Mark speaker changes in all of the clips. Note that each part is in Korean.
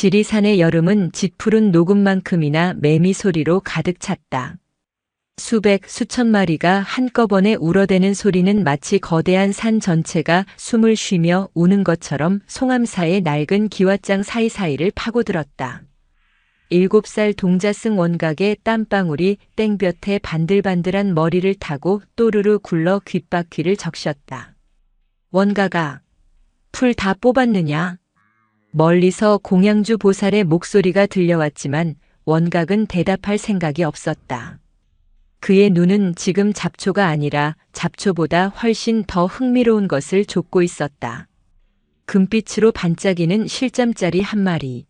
Speaker 1: 지리산의 여름은 짙푸른 녹음만큼이나 매미 소리로 가득 찼다. 수백, 수천 마리가 한꺼번에 울어대는 소리는 마치 거대한 산 전체가 숨을 쉬며 우는 것처럼 송암사의 낡은 기왓장 사이사이를 파고들었다. 7살 동자승 원각의 땀방울이 땡볕에 반들반들한 머리를 타고 또르르 굴러 귓바퀴를 적셨다. 원각아, 풀 다 뽑았느냐? 멀리서 공양주 보살의 목소리가 들려왔지만 원각은 대답할 생각이 없었다. 그의 눈은 지금 잡초가 아니라 잡초보다 훨씬 더 흥미로운 것을 좇고 있었다. 금빛으로 반짝이는 실잠자리 한 마리.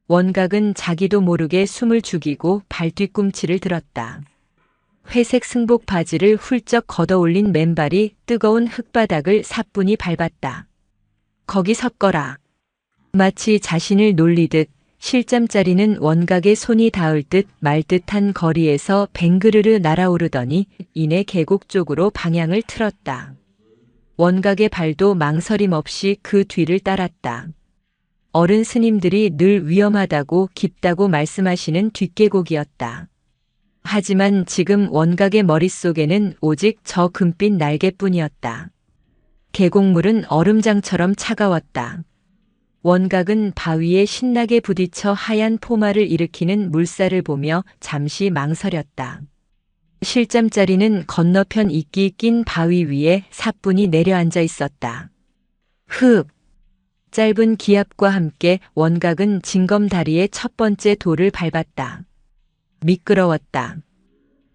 Speaker 1: 원각은 자기도 모르게 숨을 죽이고 발뒤꿈치를 들었다. 회색 승복 바지를 훌쩍 걷어올린 맨발이 뜨거운 흙바닥을 사뿐히 밟았다. 거기 섰거라. 마치 자신을 놀리듯 실잠자리는 원각의 손이 닿을 듯 말 듯한 거리에서 뱅그르르 날아오르더니 이내 계곡 쪽으로 방향을 틀었다. 원각의 발도 망설임 없이 그 뒤를 따랐다. 어른 스님들이 늘 위험하다고 깊다고 말씀하시는 뒷계곡이었다. 하지만 지금 원각의 머릿속에는 오직 저 금빛 날개뿐이었다. 계곡물은 얼음장처럼 차가웠다. 원각은 바위에 신나게 부딪혀 하얀 포마를 일으키는 물살을 보며 잠시 망설였다. 실잠자리는 건너편 이끼 낀 바위 위에 사뿐히 내려앉아 있었다. 흡! 짧은 기압과 함께 원각은 징검다리의 첫 번째 돌을 밟았다. 미끄러웠다.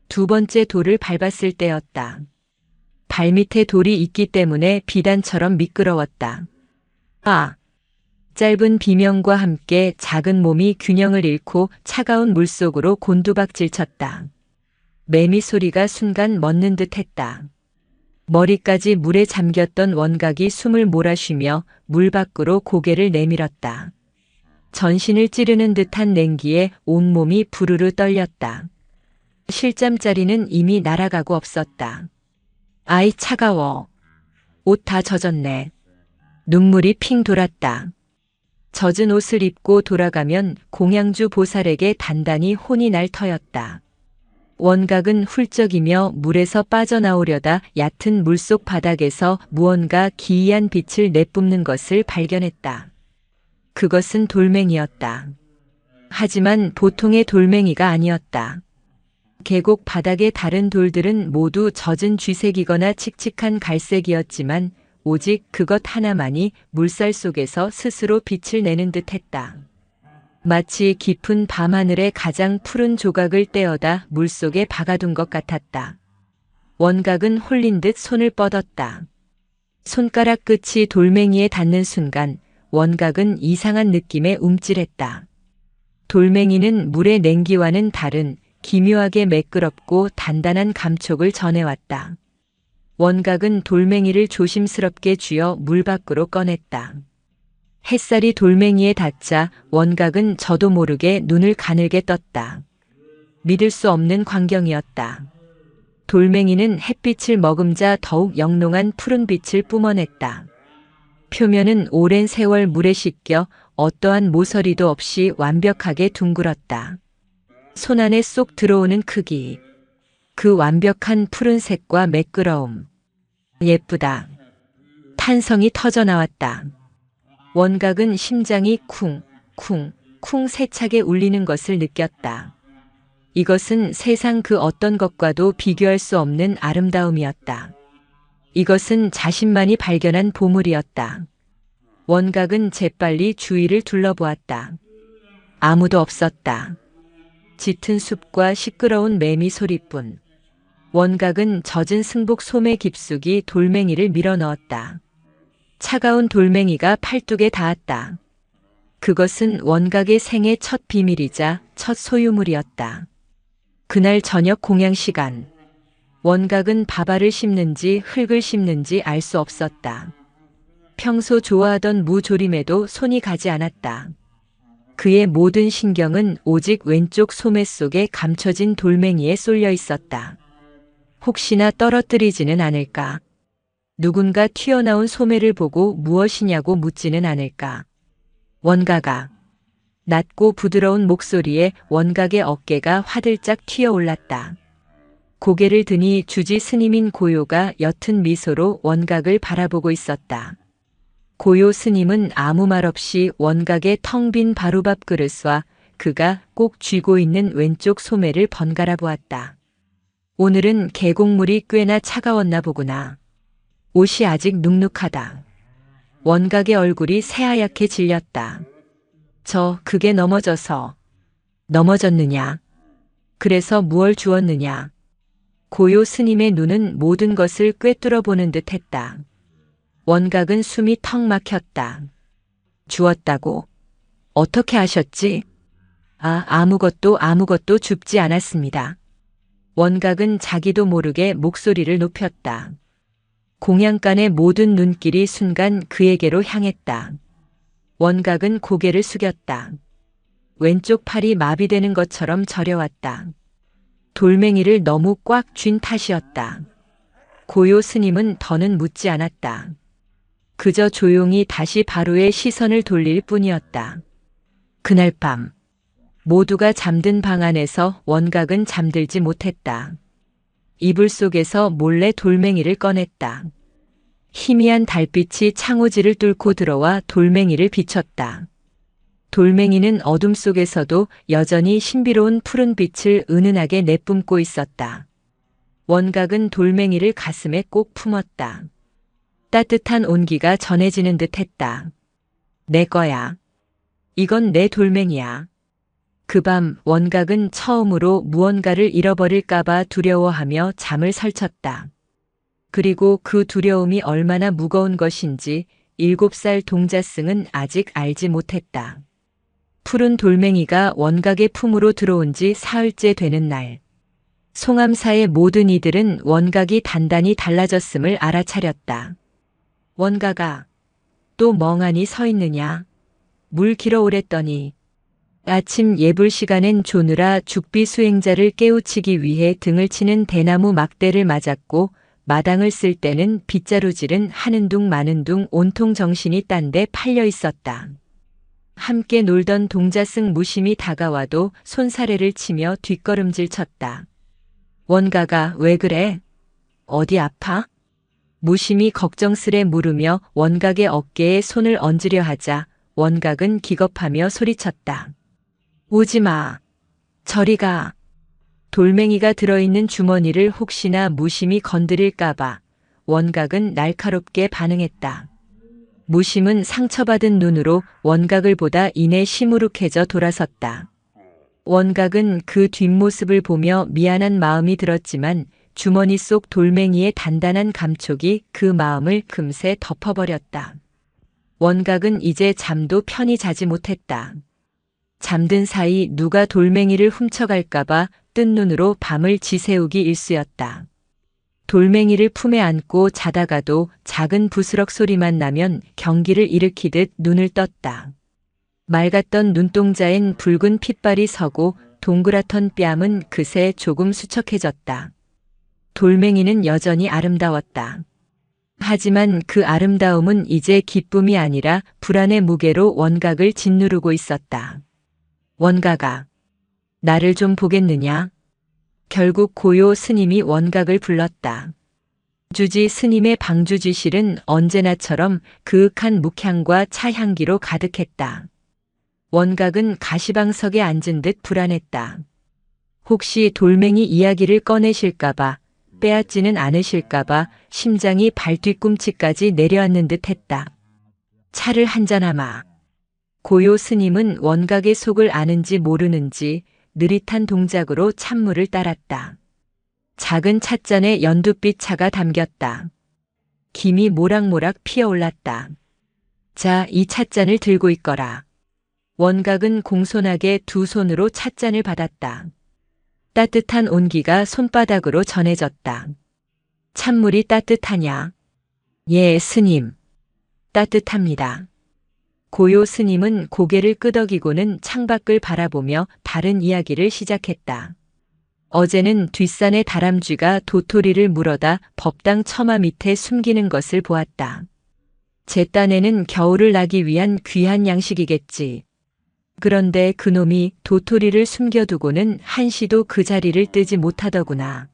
Speaker 1: 두 번째 돌을 밟았을 때였다. 발밑에 돌이 있기 때문에 비단처럼 미끄러웠다. 아! 짧은 비명과 함께 작은 몸이 균형을 잃고 차가운 물속으로 곤두박질 쳤다. 매미 소리가 순간 멎는 듯 했다. 머리까지 물에 잠겼던 원각이 숨을 몰아쉬며 물 밖으로 고개를 내밀었다. 전신을 찌르는 듯한 냉기에 온몸이 부르르 떨렸다. 실잠자리는 이미 날아가고 없었다. 아이 차가워. 옷 다 젖었네. 눈물이 핑 돌았다. 젖은 옷을 입고 돌아가면 공양주 보살에게 단단히 혼이 날 터였다. 원각은 훌쩍이며 물에서 빠져나오려다 얕은 물속 바닥에서 무언가 기이한 빛을 내뿜는 것을 발견했다. 그것은 돌멩이였다. 하지만 보통의 돌멩이가 아니었다. 계곡 바닥의 다른 돌들은 모두 젖은 쥐색이거나 칙칙한 갈색이었지만 오직 그것 하나만이 물살 속에서 스스로 빛을 내는 듯 했다. 마치 깊은 밤하늘의 가장 푸른 조각을 떼어다 물속에 박아둔 것 같았다. 원각은 홀린 듯 손을 뻗었다. 손가락 끝이 돌멩이에 닿는 순간 원각은 이상한 느낌에 움찔했다. 돌멩이는 물의 냉기와는 다른 기묘하게 매끄럽고 단단한 감촉을 전해왔다. 원각은 돌멩이를 조심스럽게 쥐어 물 밖으로 꺼냈다. 햇살이 돌멩이에 닿자 원각은 저도 모르게 눈을 가늘게 떴다. 믿을 수 없는 광경이었다. 돌멩이는 햇빛을 머금자 더욱 영롱한 푸른 빛을 뿜어냈다. 표면은 오랜 세월 물에 씻겨 어떠한 모서리도 없이 완벽하게 둥글었다. 손안에 쏙 들어오는 크기. 그 완벽한 푸른색과 매끄러움. 예쁘다. 탄성이 터져나왔다. 원각은 심장이 쿵, 쿵, 쿵 세차게 울리는 것을 느꼈다. 이것은 세상 그 어떤 것과도 비교할 수 없는 아름다움이었다. 이것은 자신만이 발견한 보물이었다. 원각은 재빨리 주위를 둘러보았다. 아무도 없었다. 짙은 숲과 시끄러운 매미 소리뿐. 원각은 젖은 승복 소매 깊숙이 돌멩이를 밀어넣었다. 차가운 돌멩이가 팔뚝에 닿았다. 그것은 원각의 생애 첫 비밀이자 첫 소유물이었다. 그날 저녁 공양 시간. 원각은 밥알을 씹는지 흙을 씹는지 알 수 없었다. 평소 좋아하던 무조림에도 손이 가지 않았다. 그의 모든 신경은 오직 왼쪽 소매 속에 감춰진 돌멩이에 쏠려 있었다. 혹시나 떨어뜨리지는 않을까? 누군가 튀어나온 소매를 보고 무엇이냐고 묻지는 않을까? 원각아, 낮고 부드러운 목소리에 원각의 어깨가 화들짝 튀어올랐다. 고개를 드니 주지 스님인 고요가 옅은 미소로 원각을 바라보고 있었다. 고요 스님은 아무 말 없이 원각의 텅 빈 바루밥 그릇과 그가 꼭 쥐고 있는 왼쪽 소매를 번갈아 보았다. 오늘은 계곡물이 꽤나 차가웠나 보구나. 옷이 아직 눅눅하다. 원각의 얼굴이 새하얗게 질렸다. 그게 넘어졌느냐? 그래서 무얼 주었느냐? 고요 스님의 눈은 모든 것을 꿰뚫어 보는 듯 했다. 원각은 숨이 턱 막혔다. 주었다고? 어떻게 하셨지? 아무것도 줍지 않았습니다. 원각은 자기도 모르게 목소리를 높였다. 공양간의 모든 눈길이 순간 그에게로 향했다. 원각은 고개를 숙였다. 왼쪽 팔이 마비되는 것처럼 저려왔다. 돌멩이를 너무 꽉 쥔 탓이었다. 고요 스님은 더는 묻지 않았다. 그저 조용히 다시 바로의 시선을 돌릴 뿐이었다. 그날 밤 모두가 잠든 방 안에서 원각은 잠들지 못했다. 이불 속에서 몰래 돌멩이를 꺼냈다. 희미한 달빛이 창호지를 뚫고 들어와 돌멩이를 비췄다. 돌멩이는 어둠 속에서도 여전히 신비로운 푸른 빛을 은은하게 내뿜고 있었다. 원각은 돌멩이를 가슴에 꼭 품었다. 따뜻한 온기가 전해지는 듯 했다. 내 거야. 이건 내 돌멩이야. 그 밤 원각은 처음으로 무언가를 잃어버릴까봐 두려워하며 잠을 설쳤다. 그리고 그 두려움이 얼마나 무거운 것인지 7살 동자승은 아직 알지 못했다. 푸른 돌멩이가 원각의 품으로 들어온 지 사흘째 되는 날. 송암사의 모든 이들은 원각이 단단히 달라졌음을 알아차렸다. 원각아, 또 멍하니 서 있느냐? 물 길어오랬더니. 아침 예불 시간엔 조느라 죽비 수행자를 깨우치기 위해 등을 치는 대나무 막대를 맞았고 마당을 쓸 때는 빗자루질은 하는 둥 마는 둥 온통 정신이 딴 데 팔려 있었다. 함께 놀던 동자승 무심히 다가와도 손사래를 치며 뒷걸음질 쳤다. 원각아, 왜 그래? 어디 아파? 무심히 걱정스레 물으며 원각의 어깨에 손을 얹으려 하자 원각은 기겁하며 소리쳤다. 오지 마. 저리 가. 돌멩이가 들어있는 주머니를 혹시나 무심히 건드릴까봐 원각은 날카롭게 반응했다. 무심은 상처받은 눈으로 원각을 보다 이내 시무룩해져 돌아섰다. 원각은 그 뒷모습을 보며 미안한 마음이 들었지만 주머니 속 돌멩이의 단단한 감촉이 그 마음을 금세 덮어버렸다. 원각은 이제 잠도 편히 자지 못했다. 잠든 사이 누가 돌멩이를 훔쳐갈까봐 뜬 눈으로 밤을 지새우기 일쑤였다. 돌멩이를 품에 안고 자다가도 작은 부스럭 소리만 나면 경기를 일으키듯 눈을 떴다. 맑았던 눈동자엔 붉은 핏발이 서고 동그랗던 뺨은 그새 조금 수척해졌다. 돌멩이는 여전히 아름다웠다. 하지만 그 아름다움은 이제 기쁨이 아니라 불안의 무게로 원각을 짓누르고 있었다. 원각아, 나를 좀 보겠느냐? 결국 고요 스님이 원각을 불렀다. 주지 스님의 방주지실은 언제나처럼 그윽한 묵향과 차향기로 가득했다. 원각은 가시방석에 앉은 듯 불안했다. 혹시 돌멩이 이야기를 꺼내실까봐, 빼앗지는 않으실까봐 심장이 발뒤꿈치까지 내려앉는 듯 했다. 차를 한잔하마. 고요 스님은 원각의 속을 아는지 모르는지 느릿한 동작으로 찬물을 따랐다. 작은 찻잔에 연두빛 차가 담겼다. 김이 모락모락 피어올랐다. 자, 이 찻잔을 들고 있거라. 원각은 공손하게 두 손으로 찻잔을 받았다. 따뜻한 온기가 손바닥으로 전해졌다. 찬물이 따뜻하냐? 예, 스님. 따뜻합니다. 고요 스님은 고개를 끄덕이고는 창밖을 바라보며 다른 이야기를 시작했다. 어제는 뒷산의 다람쥐가 도토리를 물어다 법당 처마 밑에 숨기는 것을 보았다. 제 딴에는 겨울을 나기 위한 귀한 양식이겠지. 그런데 그놈이 도토리를 숨겨두고는 한시도 그 자리를 뜨지 못하더구나.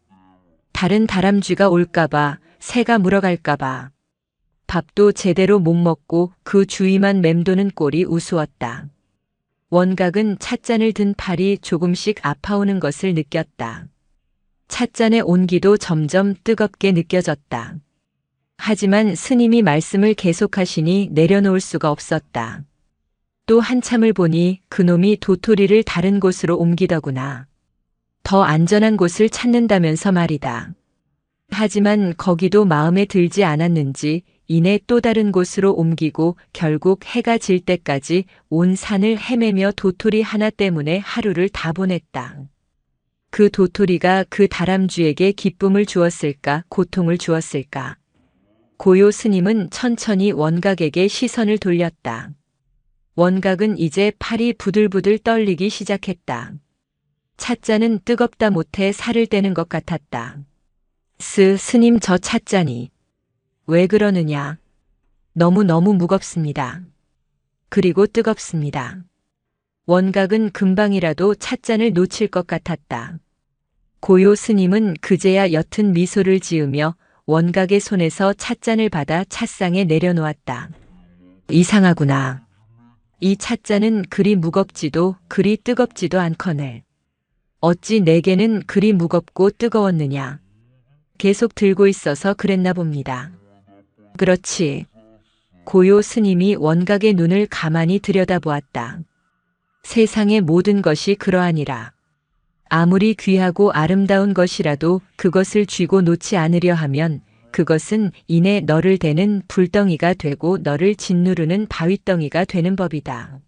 Speaker 1: 다른 다람쥐가 올까봐, 새가 물어갈까봐. 밥도 제대로 못 먹고 그 주위만 맴도는 꼴이 우스웠다. 원각은 찻잔을 든 팔이 조금씩 아파오는 것을 느꼈다. 찻잔의 온기도 점점 뜨겁게 느껴졌다. 하지만 스님이 말씀을 계속하시니 내려놓을 수가 없었다. 또 한참을 보니 그놈이 도토리를 다른 곳으로 옮기더구나. 더 안전한 곳을 찾는다면서 말이다. 하지만 거기도 마음에 들지 않았는지 이내 또 다른 곳으로 옮기고 결국 해가 질 때까지 온 산을 헤매며 도토리 하나 때문에 하루를 다 보냈다. 그 도토리가 그 다람쥐에게 기쁨을 주었을까, 고통을 주었을까? 고요 스님은 천천히 원각에게 시선을 돌렸다. 원각은 이제 팔이 부들부들 떨리기 시작했다. 찻잔은 뜨겁다 못해 살을 떼는 것 같았다. 스님 저 찻잔이. 왜 그러느냐? 너무너무 무겁습니다. 그리고 뜨겁습니다. 원각은 금방이라도 찻잔을 놓칠 것 같았다. 고요 스님은 그제야 옅은 미소를 지으며 원각의 손에서 찻잔을 받아 찻상에 내려놓았다. 이상하구나. 이 찻잔은 그리 무겁지도 그리 뜨겁지도 않거늘. 어찌 내게는 그리 무겁고 뜨거웠느냐. 계속 들고 있어서 그랬나 봅니다. 그렇지. 고요 스님이 원각의 눈을 가만히 들여다보았다. 세상의 모든 것이 그러하니라. 아무리 귀하고 아름다운 것이라도 그것을 쥐고 놓지 않으려 하면 그것은 이내 너를 대는 불덩이가 되고 너를 짓누르는 바위덩이가 되는 법이다.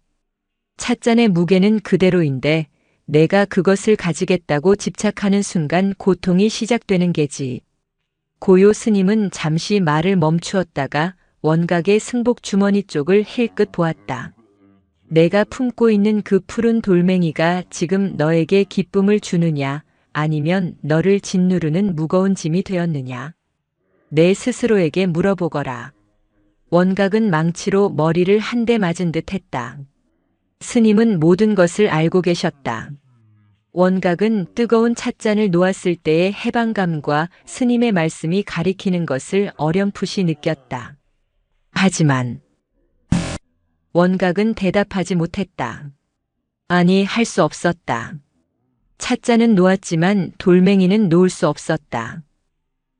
Speaker 1: 찻잔의 무게는 그대로인데 내가 그것을 가지겠다고 집착하는 순간 고통이 시작되는 게지. 고요 스님은 잠시 말을 멈추었다가 원각의 승복 주머니 쪽을 힐끗 보았다. 내가 품고 있는 그 푸른 돌멩이가 지금 너에게 기쁨을 주느냐, 아니면 너를 짓누르는 무거운 짐이 되었느냐? 내 스스로에게 물어보거라. 원각은 망치로 머리를 한 대 맞은 듯 했다. 스님은 모든 것을 알고 계셨다. 원각은 뜨거운 찻잔을 놓았을 때의 해방감과 스님의 말씀이 가리키는 것을 어렴풋이 느꼈다. 하지만 원각은 대답하지 못했다. 아니, 할 수 없었다. 찻잔은 놓았지만 돌멩이는 놓을 수 없었다.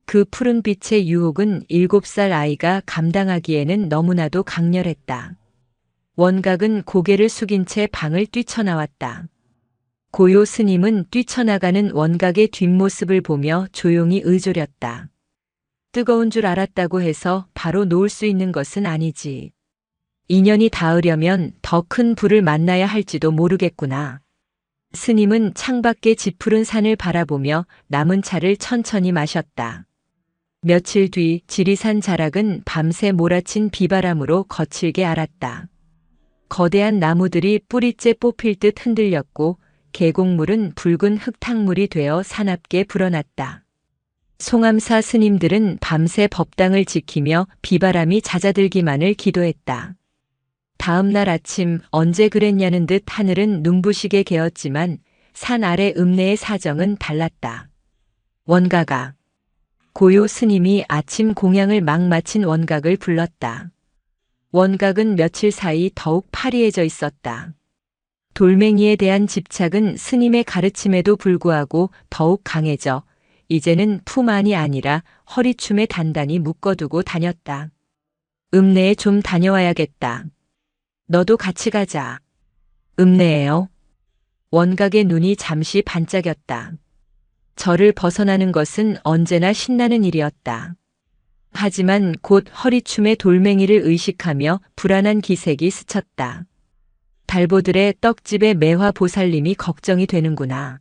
Speaker 1: 그 푸른 빛의 유혹은 7살 아이가 감당하기에는 너무나도 강렬했다. 원각은 고개를 숙인 채 방을 뛰쳐나왔다. 고요 스님은 뛰쳐나가는 원각의 뒷모습을 보며 조용히 의졸였다. 뜨거운 줄 알았다고 해서 바로 놓을 수 있는 것은 아니지. 인연이 닿으려면 더 큰 불을 만나야 할지도 모르겠구나. 스님은 창밖의 짙푸른 산을 바라보며 남은 차를 천천히 마셨다. 며칠 뒤 지리산 자락은 밤새 몰아친 비바람으로 거칠게 앓았다. 거대한 나무들이 뿌리째 뽑힐 듯 흔들렸고 계곡물은 붉은 흙탕물이 되어 사납게 불어났다. 송암사 스님들은 밤새 법당을 지키며 비바람이 잦아들기만을 기도했다. 다음 날 아침 언제 그랬냐는 듯 하늘은 눈부시게 개었지만 산 아래 읍내의 사정은 달랐다. 원각아. 고요 스님이 아침 공양을 막 마친 원각을 불렀다. 원각은 며칠 사이 더욱 파리해져 있었다. 돌멩이에 대한 집착은 스님의 가르침에도 불구하고 더욱 강해져 이제는 품 안이 아니라 허리춤에 단단히 묶어두고 다녔다. 읍내에 좀 다녀와야겠다. 너도 같이 가자. 읍내에요? 원각의 눈이 잠시 반짝였다. 절을 벗어나는 것은 언제나 신나는 일이었다. 하지만 곧 허리춤에 돌멩이를 의식하며 불안한 기색이 스쳤다. 달보들의 떡집의 매화 보살님이 걱정이 되는구나.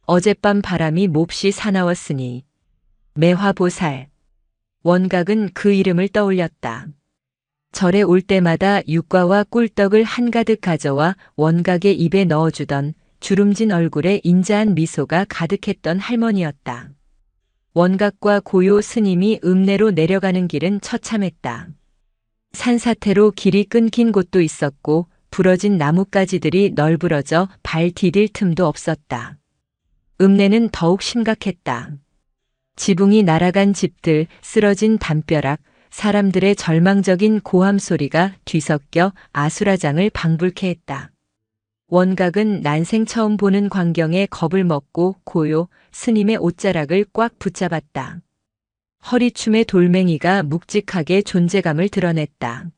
Speaker 1: 어젯밤 바람이 몹시 사나웠으니. 매화 보살. 원각은 그 이름을 떠올렸다. 절에 올 때마다 육과와 꿀떡을 한가득 가져와 원각의 입에 넣어주던 주름진 얼굴에 인자한 미소가 가득했던 할머니였다. 원각과 고요 스님이 읍내로 내려가는 길은 처참했다. 산사태로 길이 끊긴 곳도 있었고 부러진 나뭇가지들이 널브러져 발 디딜 틈도 없었다. 읍내는 더욱 심각했다. 지붕이 날아간 집들, 쓰러진 담벼락, 사람들의 절망적인 고함 소리가 뒤섞여 아수라장을 방불케 했다. 원각은 난생 처음 보는 광경에 겁을 먹고 고요, 스님의 옷자락을 꽉 붙잡았다. 허리춤의 돌멩이가 묵직하게 존재감을 드러냈다.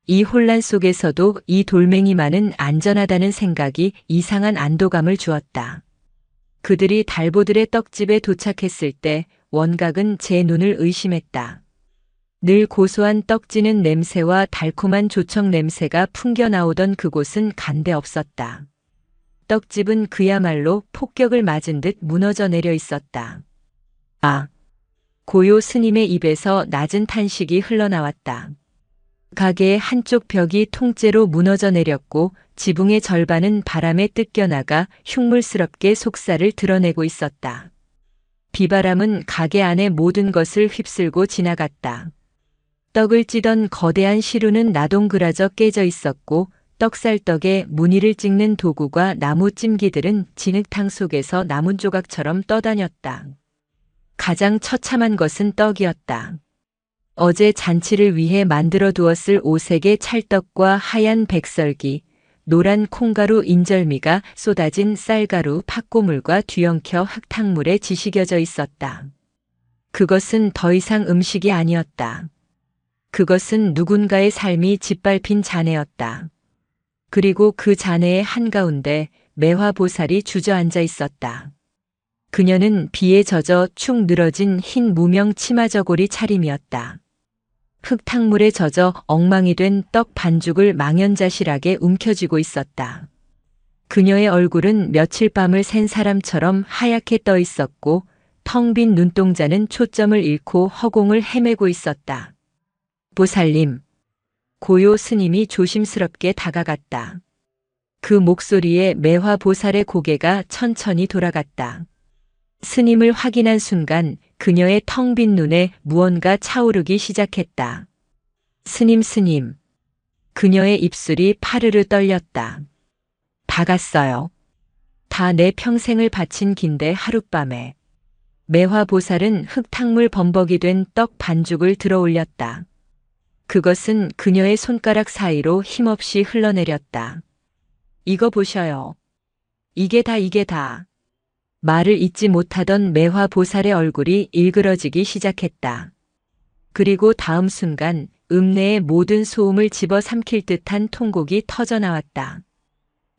Speaker 1: 이 혼란 속에서도 이 돌멩이만은 안전하다는 생각이 이상한 안도감을 주었다. 그들이 달보들의 떡집에 도착했을 때 원각은 제 눈을 의심했다. 늘 고소한 떡지는 냄새와 달콤한 조청 냄새가 풍겨나오던 그곳은 간데 없었다. 떡집은 그야말로 폭격을 맞은 듯 무너져 내려 있었다. 아! 고요 스님의 입에서 낮은 탄식이 흘러나왔다. 가게의 한쪽 벽이 통째로 무너져 내렸고 지붕의 절반은 바람에 뜯겨나가 흉물스럽게 속살을 드러내고 있었다. 비바람은 가게 안의 모든 것을 휩쓸고 지나갔다. 떡을 찌던 거대한 시루는 나동그라져 깨져 있었고 떡살떡에 무늬를 찍는 도구와 나무 찜기들은 진흙탕 속에서 나무 조각처럼 떠다녔다. 가장 처참한 것은 떡이었다. 어제 잔치를 위해 만들어 두었을 오색의 찰떡과 하얀 백설기, 노란 콩가루 인절미가 쏟아진 쌀가루 팥고물과 뒤엉켜 흙탕물에 지시겨져 있었다. 그것은 더 이상 음식이 아니었다. 그것은 누군가의 삶이 짓밟힌 잔해였다. 그리고 그 잔해의 한가운데 매화보살이 주저앉아 있었다. 그녀는 비에 젖어 축 늘어진 흰 무명 치마저고리 차림이었다. 흙탕물에 젖어 엉망이 된 떡 반죽을 망연자실하게 움켜쥐고 있었다. 그녀의 얼굴은 며칠 밤을 샌 사람처럼 하얗게 떠 있었고 텅 빈 눈동자는 초점을 잃고 허공을 헤매고 있었다. 보살님. 고요 스님이 조심스럽게 다가갔다. 그 목소리에 매화 보살의 고개가 천천히 돌아갔다. 스님을 확인한 순간 그녀의 텅 빈 눈에 무언가 차오르기 시작했다. 스님. 그녀의 입술이 파르르 떨렸다. 다 갔어요. 다 내 평생을 바친 긴데 하룻밤에. 매화 보살은 흙탕물 범벅이 된 떡 반죽을 들어 올렸다. 그것은 그녀의 손가락 사이로 힘없이 흘러내렸다. 이거 보셔요. 이게 다. 말을 잇지 못하던 매화 보살의 얼굴이 일그러지기 시작했다. 그리고 다음 순간 읍내의 모든 소음을 집어삼킬 듯한 통곡이 터져나왔다.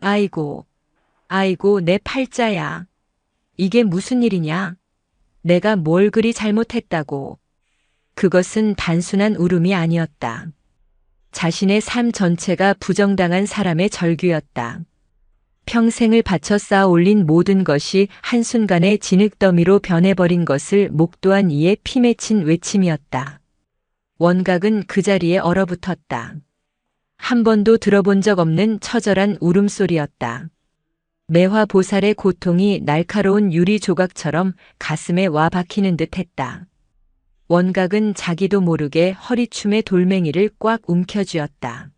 Speaker 1: 아이고 내 팔자야. 이게 무슨 일이냐? 내가 뭘 그리 잘못했다고. 그것은 단순한 울음이 아니었다. 자신의 삶 전체가 부정당한 사람의 절규였다. 평생을 바쳐 쌓아 올린 모든 것이 한순간에 진흙더미로 변해버린 것을 목도한 이의 피 맺힌 외침이었다. 원각은 그 자리에 얼어붙었다. 한 번도 들어본 적 없는 처절한 울음소리였다. 매화 보살의 고통이 날카로운 유리 조각처럼 가슴에 와 박히는 듯 했다. 원각은 자기도 모르게 허리춤의 돌멩이를 꽉 움켜쥐었다.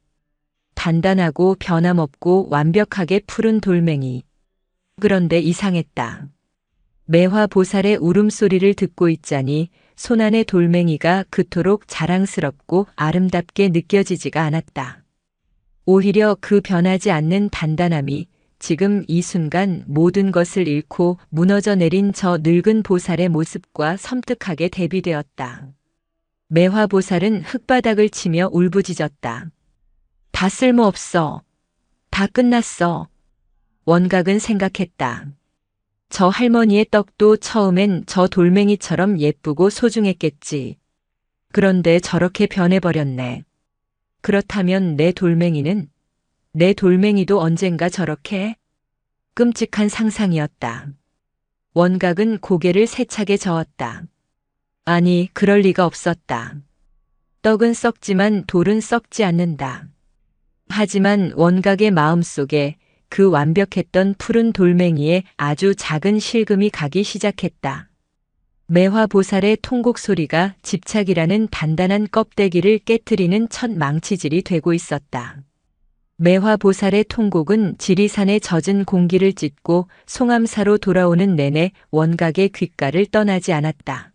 Speaker 1: 단단하고 변함없고 완벽하게 푸른 돌멩이. 그런데 이상했다. 매화 보살의 울음소리를 듣고 있자니 손안의 돌멩이가 그토록 자랑스럽고 아름답게 느껴지지가 않았다. 오히려 그 변하지 않는 단단함이 지금 이 순간 모든 것을 잃고 무너져 내린 저 늙은 보살의 모습과 섬뜩하게 대비되었다. 매화 보살은 흙바닥을 치며 울부짖었다. 다 쓸모없어. 다 끝났어. 원각은 생각했다. 저 할머니의 떡도 처음엔 저 돌멩이처럼 예쁘고 소중했겠지. 그런데 저렇게 변해버렸네. 그렇다면 내 돌멩이도 언젠가 저렇게? 끔찍한 상상이었다. 원각은 고개를 세차게 저었다. 아니, 그럴 리가 없었다. 떡은 썩지만 돌은 썩지 않는다. 하지만 원각의 마음속에 그 완벽했던 푸른 돌멩이에 아주 작은 실금이 가기 시작했다. 매화 보살의 통곡 소리가 집착이라는 단단한 껍데기를 깨트리는 첫 망치질이 되고 있었다. 매화보살의 통곡은 지리산의 젖은 공기를 찢고 송암사로 돌아오는 내내 원각의 귓가를 떠나지 않았다.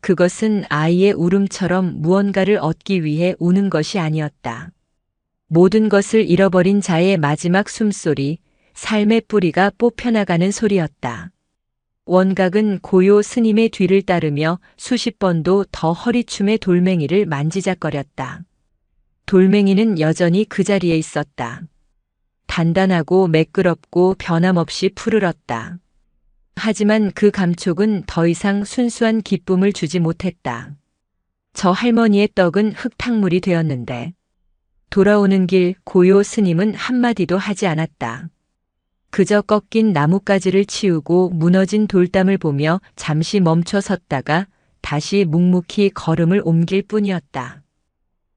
Speaker 1: 그것은 아이의 울음처럼 무언가를 얻기 위해 우는 것이 아니었다. 모든 것을 잃어버린 자의 마지막 숨소리, 삶의 뿌리가 뽑혀나가는 소리였다. 원각은 고요 스님의 뒤를 따르며 수십 번도 더 허리춤의 돌멩이를 만지작거렸다. 돌멩이는 여전히 그 자리에 있었다. 단단하고 매끄럽고 변함없이 푸르렀다. 하지만 그 감촉은 더 이상 순수한 기쁨을 주지 못했다. 저 할머니의 떡은 흙탕물이 되었는데 돌아오는 길 고요 스님은 한마디도 하지 않았다. 그저 꺾인 나뭇가지를 치우고 무너진 돌담을 보며 잠시 멈춰 섰다가 다시 묵묵히 걸음을 옮길 뿐이었다.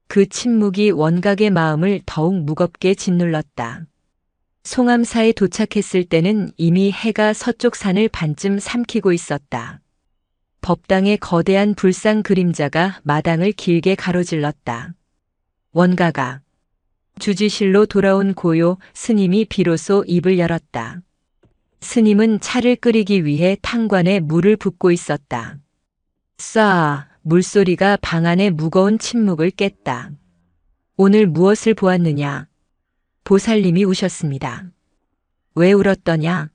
Speaker 1: 그 침묵이 원각의 마음을 더욱 무겁게 짓눌렀다. 송암사에 도착했을 때는 이미 해가 서쪽 산을 반쯤 삼키고 있었다. 법당의 거대한 불상 그림자가 마당을 길게 가로질렀다. 원가가 주지실로 돌아온 고요 스님이 비로소 입을 열었다. 스님은 차를 끓이기 위해 탕관에 물을 붓고 있었다. 쏴 물소리가 방 안의 무거운 침묵을 깼다. 오늘 무엇을 보았느냐? 보살님이 우셨습니다. 왜 울었더냐?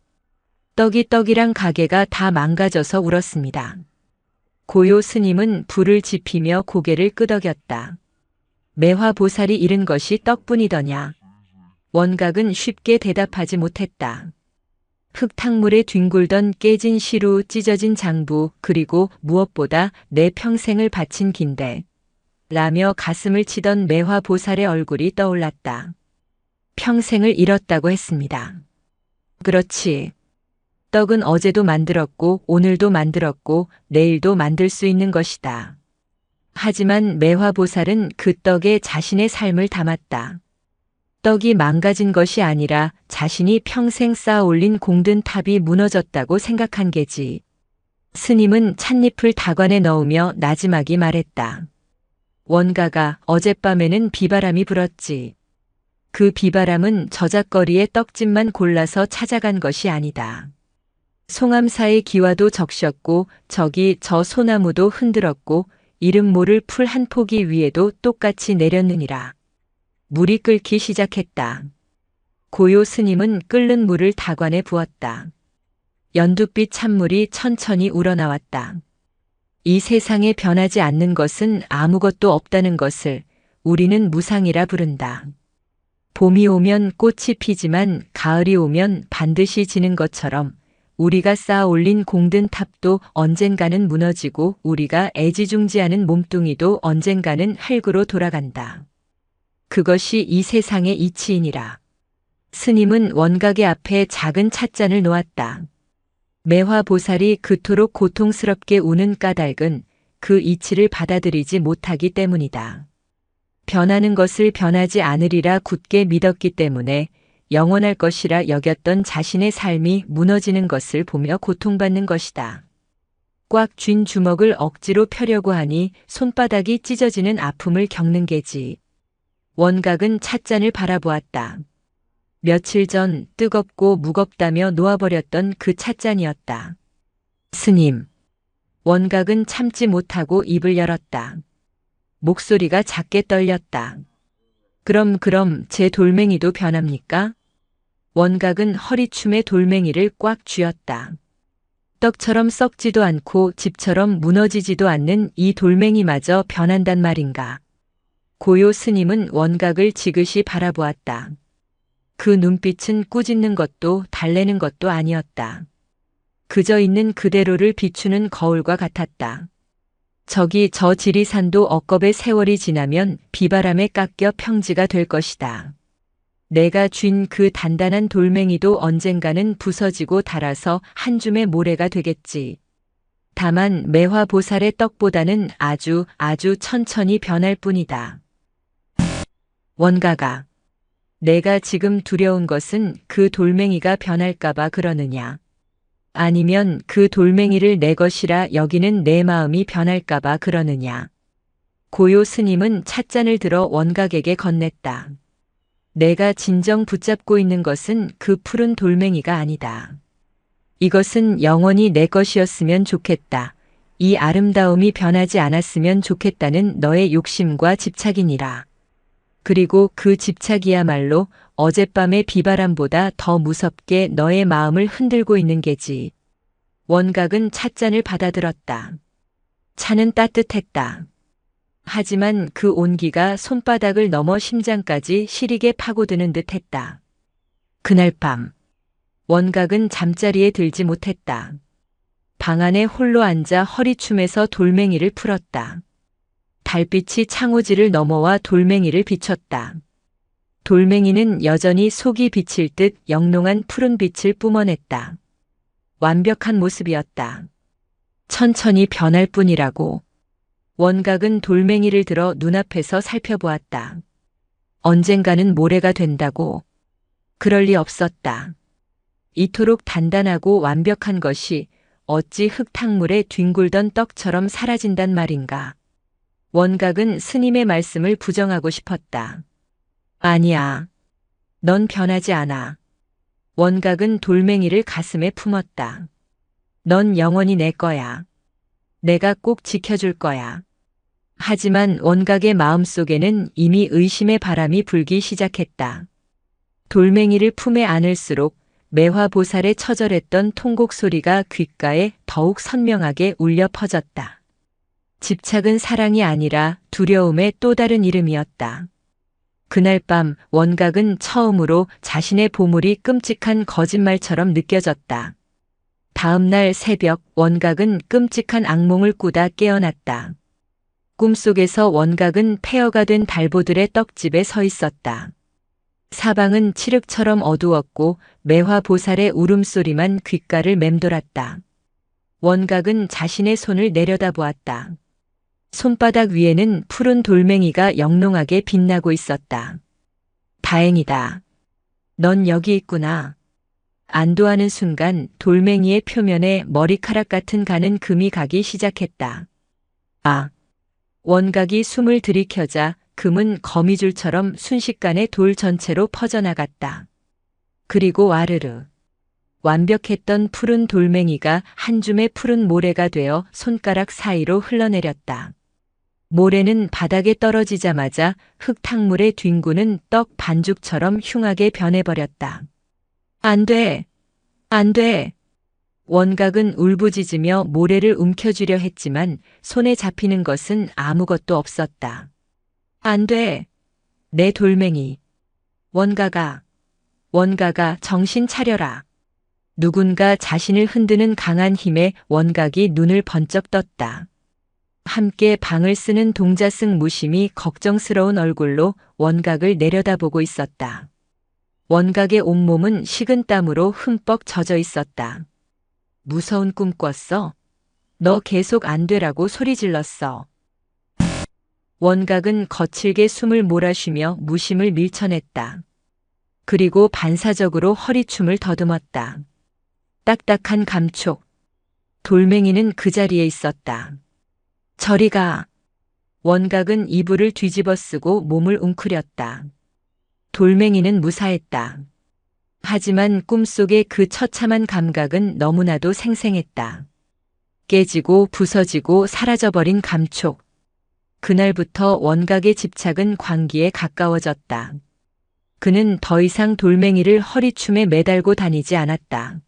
Speaker 1: 떡이랑 가게가 다 망가져서 울었습니다. 고요 스님은 불을 지피며 고개를 끄덕였다. 매화보살이 잃은 것이 떡뿐이더냐? 원각은 쉽게 대답하지 못했다. 흙탕물에 뒹굴던 깨진 시루, 찢어진 장부, 그리고 무엇보다 내 평생을 바친 긴데 라며 가슴을 치던 매화보살의 얼굴이 떠올랐다. 평생을 잃었다고 했습니다. 그렇지. 떡은 어제도 만들었고 오늘도 만들었고 내일도 만들 수 있는 것이다. 하지만 매화보살은 그 떡에 자신의 삶을 담았다. 떡이 망가진 것이 아니라 자신이 평생 쌓아 올린 공든 탑이 무너졌다고 생각한 게지. 스님은 찻잎을 다관에 넣으며 나지막이 말했다. 원가가 어젯밤에는 비바람이 불었지. 그 비바람은 저작거리의 떡집만 골라서 찾아간 것이 아니다. 송암사의 기와도 적셨고 저기 저 소나무도 흔들었고 이름 모를 풀 한 포기 위에도 똑같이 내렸느니라. 물이 끓기 시작했다. 고요 스님은 끓는 물을 다관에 부었다. 연두빛 찬물이 천천히 우러나왔다. 이 세상에 변하지 않는 것은 아무것도 없다는 것을 우리는 무상이라 부른다. 봄이 오면 꽃이 피지만 가을이 오면 반드시 지는 것처럼 우리가 쌓아 올린 공든 탑도 언젠가는 무너지고 우리가 애지중지하는 몸뚱이도 언젠가는 흙으로 돌아간다. 그것이 이 세상의 이치이니라. 스님은 원각의 앞에 작은 찻잔을 놓았다. 매화보살이 그토록 고통스럽게 우는 까닭은 그 이치를 받아들이지 못하기 때문이다. 변하는 것을 변하지 않으리라 굳게 믿었기 때문에 영원할 것이라 여겼던 자신의 삶이 무너지는 것을 보며 고통받는 것이다. 꽉 쥔 주먹을 억지로 펴려고 하니 손바닥이 찢어지는 아픔을 겪는 게지. 원각은 찻잔을 바라보았다. 며칠 전 뜨겁고 무겁다며 놓아버렸던 그 찻잔이었다. 스님. 원각은 참지 못하고 입을 열었다. 목소리가 작게 떨렸다. 그럼 제 돌멩이도 변합니까? 원각은 허리춤에 돌멩이를 꽉 쥐었다. 떡처럼 썩지도 않고 집처럼 무너지지도 않는 이 돌멩이마저 변한단 말인가. 고요 스님은 원각을 지그시 바라보았다. 그 눈빛은 꾸짖는 것도 달래는 것도 아니었다. 그저 있는 그대로를 비추는 거울과 같았다. 저기 저 지리산도 억겁의 세월이 지나면 비바람에 깎여 평지가 될 것이다. 내가 쥔 그 단단한 돌멩이도 언젠가는 부서지고 닳아서 한 줌의 모래가 되겠지. 다만 매화보살의 떡보다는 아주 천천히 변할 뿐이다. 원가가 내가 지금 두려운 것은 그 돌멩이가 변할까봐 그러느냐. 아니면 그 돌멩이를 내 것이라 여기는 내 마음이 변할까봐 그러느냐. 고요 스님은 찻잔을 들어 원각에게 건넸다. 내가 진정 붙잡고 있는 것은 그 푸른 돌멩이가 아니다. 이것은 영원히 내 것이었으면 좋겠다. 이 아름다움이 변하지 않았으면 좋겠다는 너의 욕심과 집착이니라. 그리고 그 집착이야말로 어젯밤의 비바람보다 더 무섭게 너의 마음을 흔들고 있는 게지. 원각은 찻잔을 받아들었다. 차는 따뜻했다. 하지만 그 온기가 손바닥을 넘어 심장까지 시리게 파고드는 듯 했다. 그날 밤, 원각은 잠자리에 들지 못했다. 방 안에 홀로 앉아 허리춤에서 돌멩이를 풀었다. 달빛이 창호지를 넘어와 돌멩이를 비췄다. 돌멩이는 여전히 속이 비칠 듯 영롱한 푸른 빛을 뿜어냈다. 완벽한 모습이었다. 천천히 변할 뿐이라고. 원각은 돌멩이를 들어 눈앞에서 살펴보았다. 언젠가는 모래가 된다고. 그럴 리 없었다. 이토록 단단하고 완벽한 것이 어찌 흙탕물에 뒹굴던 떡처럼 사라진단 말인가. 원각은 스님의 말씀을 부정하고 싶었다. 아니야. 넌 변하지 않아. 원각은 돌멩이를 가슴에 품었다. 넌 영원히 내 거야. 내가 꼭 지켜줄 거야. 하지만 원각의 마음속에는 이미 의심의 바람이 불기 시작했다. 돌멩이를 품에 안을수록 매화보살의 처절했던 통곡 소리가 귓가에 더욱 선명하게 울려 퍼졌다. 집착은 사랑이 아니라 두려움의 또 다른 이름이었다. 그날 밤 원각은 처음으로 자신의 보물이 끔찍한 거짓말처럼 느껴졌다. 다음 날 새벽 원각은 끔찍한 악몽을 꾸다 깨어났다. 꿈속에서 원각은 폐허가 된 달보들의 떡집에 서 있었다. 사방은 칠흑처럼 어두웠고 매화보살의 울음소리만 귓가를 맴돌았다. 원각은 자신의 손을 내려다보았다. 손바닥 위에는 푸른 돌멩이가 영롱하게 빛나고 있었다. 다행이다. 넌 여기 있구나. 안도하는 순간 돌멩이의 표면에 머리카락 같은 가는 금이 가기 시작했다. 아! 원각이 숨을 들이켜자 금은 거미줄처럼 순식간에 돌 전체로 퍼져나갔다. 그리고 와르르. 완벽했던 푸른 돌멩이가 한 줌의 푸른 모래가 되어 손가락 사이로 흘러내렸다. 모래는 바닥에 떨어지자마자 흙탕물에 뒹구는 떡 반죽처럼 흉하게 변해버렸다. 안 돼! 안 돼! 원각은 울부짖으며 모래를 움켜쥐려 했지만 손에 잡히는 것은 아무것도 없었다. 안 돼! 내 돌멩이! 원각아! 원각아, 정신 차려라! 누군가 자신을 흔드는 강한 힘에 원각이 눈을 번쩍 떴다. 함께 방을 쓰는 동자승 무심이 걱정스러운 얼굴로 원각을 내려다보고 있었다. 원각의 온몸은 식은 땀으로 흠뻑 젖어 있었다. 무서운 꿈 꿨어? 너 계속 안 되라고 소리 질렀어. 원각은 거칠게 숨을 몰아쉬며 무심을 밀쳐냈다. 그리고 반사적으로 허리춤을 더듬었다. 딱딱한 감촉. 돌멩이는 그 자리에 있었다. 저리 가. 원각은 이불을 뒤집어 쓰고 몸을 웅크렸다. 돌멩이는 무사했다. 하지만 꿈속의 그 처참한 감각은 너무나도 생생했다. 깨지고 부서지고 사라져버린 감촉. 그날부터 원각의 집착은 광기에 가까워졌다. 그는 더 이상 돌멩이를 허리춤에 매달고 다니지 않았다.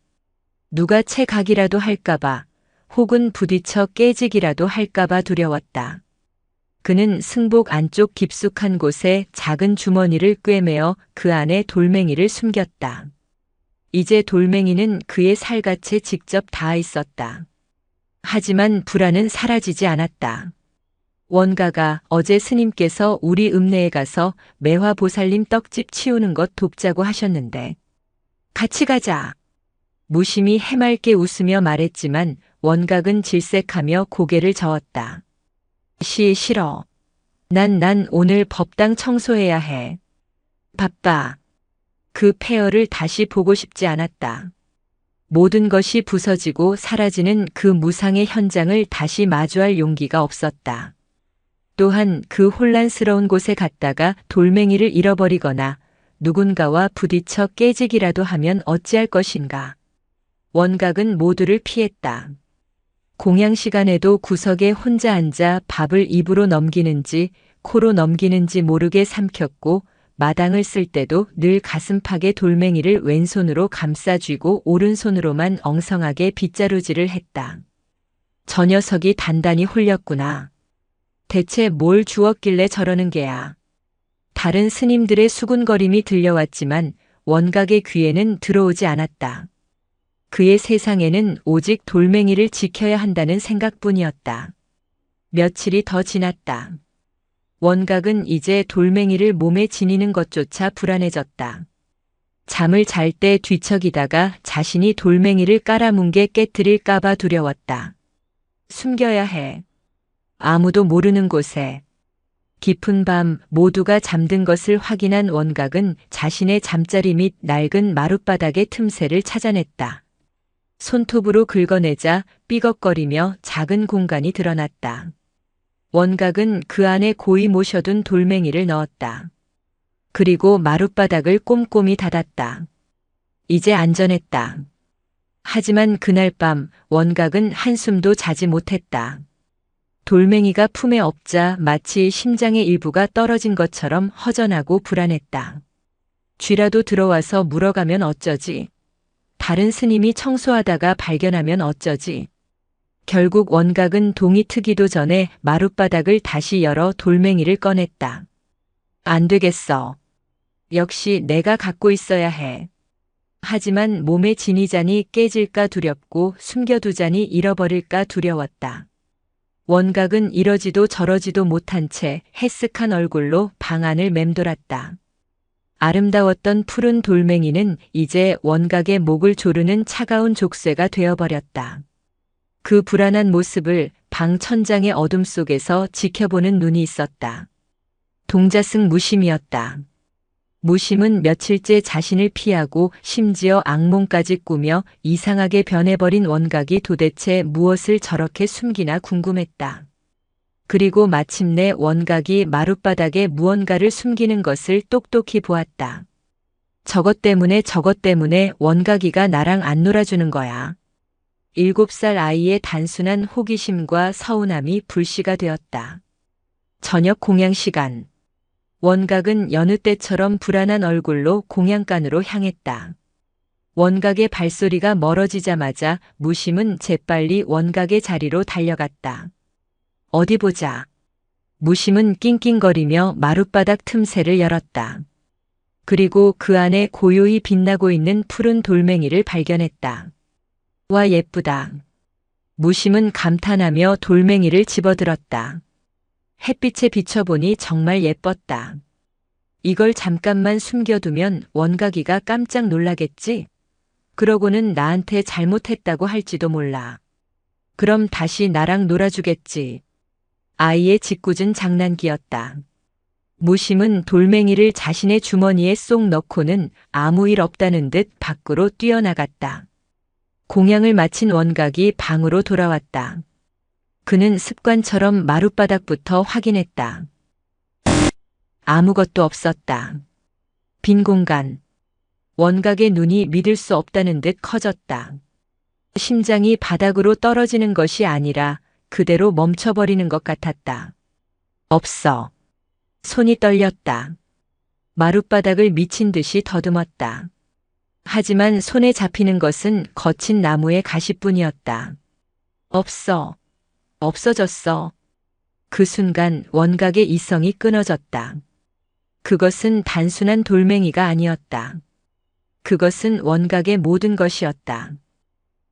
Speaker 1: 누가 채 가기라도 할까봐, 혹은 부딪혀 깨지기라도 할까봐 두려웠다. 그는 승복 안쪽 깊숙한 곳에 작은 주머니를 꿰매어 그 안에 돌멩이를 숨겼다. 이제 돌멩이는 그의 살갗에 직접 닿아 있었다. 하지만 불안은 사라지지 않았다. 원가가 어제 스님께서 우리 읍내에 가서 매화보살님 떡집 치우는 것 돕자고 하셨는데 같이 가자. 무심히 해맑게 웃으며 말했지만 원각은 질색하며 고개를 저었다. 싫어. 난 오늘 법당 청소해야 해. 바빠. 그 폐허를 다시 보고 싶지 않았다. 모든 것이 부서지고 사라지는 그 무상의 현장을 다시 마주할 용기가 없었다. 또한 그 혼란스러운 곳에 갔다가 돌멩이를 잃어버리거나 누군가와 부딪혀 깨지기라도 하면 어찌할 것인가. 원각은 모두를 피했다. 공양 시간에도 구석에 혼자 앉아 밥을 입으로 넘기는지 코로 넘기는지 모르게 삼켰고 마당을 쓸 때도 늘 가슴팍에 돌멩이를 왼손으로 감싸 쥐고 오른손으로만 엉성하게 빗자루질을 했다. 저 녀석이 단단히 홀렸구나. 대체 뭘 주었길래 저러는 게야. 다른 스님들의 수군거림이 들려왔지만 원각의 귀에는 들어오지 않았다. 그의 세상에는 오직 돌멩이를 지켜야 한다는 생각뿐이었다. 며칠이 더 지났다. 원각은 이제 돌멩이를 몸에 지니는 것조차 불안해졌다. 잠을 잘 때 뒤척이다가 자신이 돌멩이를 깔아뭉개 깨뜨릴까봐 두려웠다. 숨겨야 해. 아무도 모르는 곳에. 깊은 밤 모두가 잠든 것을 확인한 원각은 자신의 잠자리 밑 낡은 마룻바닥의 틈새를 찾아냈다. 손톱으로 긁어내자 삐걱거리며 작은 공간이 드러났다. 원각은 그 안에 고이 모셔둔 돌멩이를 넣었다. 그리고 마룻바닥을 꼼꼼히 닫았다. 이제 안전했다. 하지만 그날 밤 원각은 한숨도 자지 못했다. 돌멩이가 품에 업자 마치 심장의 일부가 떨어진 것처럼 허전하고 불안했다. 쥐라도 들어와서 물어가면 어쩌지? 다른 스님이 청소하다가 발견하면 어쩌지? 결국 원각은 동이 트기도 전에 마룻바닥을 다시 열어 돌멩이를 꺼냈다. 안 되겠어. 역시 내가 갖고 있어야 해. 하지만 몸에 지니자니 깨질까 두렵고 숨겨두자니 잃어버릴까 두려웠다. 원각은 이러지도 저러지도 못한 채 해쓱한 얼굴로 방 안을 맴돌았다. 아름다웠던 푸른 돌멩이는 이제 원각의 목을 조르는 차가운 족쇄가 되어버렸다. 그 불안한 모습을 방 천장의 어둠 속에서 지켜보는 눈이 있었다. 동자승 무심이었다. 무심은 며칠째 자신을 피하고 심지어 악몽까지 꾸며 이상하게 변해버린 원각이 도대체 무엇을 저렇게 숨기나 궁금했다. 그리고 마침내 원각이 마룻바닥에 무언가를 숨기는 것을 똑똑히 보았다. 저것 때문에 원각이가 나랑 안 놀아주는 거야. 7살 아이의 단순한 호기심과 서운함이 불씨가 되었다. 저녁 공양 시간. 원각은 여느 때처럼 불안한 얼굴로 공양간으로 향했다. 원각의 발소리가 멀어지자마자 무심은 재빨리 원각의 자리로 달려갔다. 어디 보자. 무심은 낑낑거리며 마룻바닥 틈새를 열었다. 그리고 그 안에 고요히 빛나고 있는 푸른 돌멩이를 발견했다. 와, 예쁘다. 무심은 감탄하며 돌멩이를 집어들었다. 햇빛에 비춰보니 정말 예뻤다. 이걸 잠깐만 숨겨두면 원각이가 깜짝 놀라겠지? 그러고는 나한테 잘못했다고 할지도 몰라. 그럼 다시 나랑 놀아주겠지. 아이의 짓궂은 장난기였다. 무심은 돌멩이를 자신의 주머니에 쏙 넣고는 아무 일 없다는 듯 밖으로 뛰어나갔다. 공양을 마친 원각이 방으로 돌아왔다. 그는 습관처럼 마룻바닥부터 확인했다. 아무것도 없었다. 빈 공간. 원각의 눈이 믿을 수 없다는 듯 커졌다. 심장이 바닥으로 떨어지는 것이 아니라 그대로 멈춰버리는 것 같았다. 없어. 손이 떨렸다. 마룻바닥을 미친 듯이 더듬었다. 하지만 손에 잡히는 것은 거친 나무의 가시뿐이었다. 없어. 없어졌어. 그 순간 원각의 이성이 끊어졌다. 그것은 단순한 돌멩이가 아니었다. 그것은 원각의 모든 것이었다.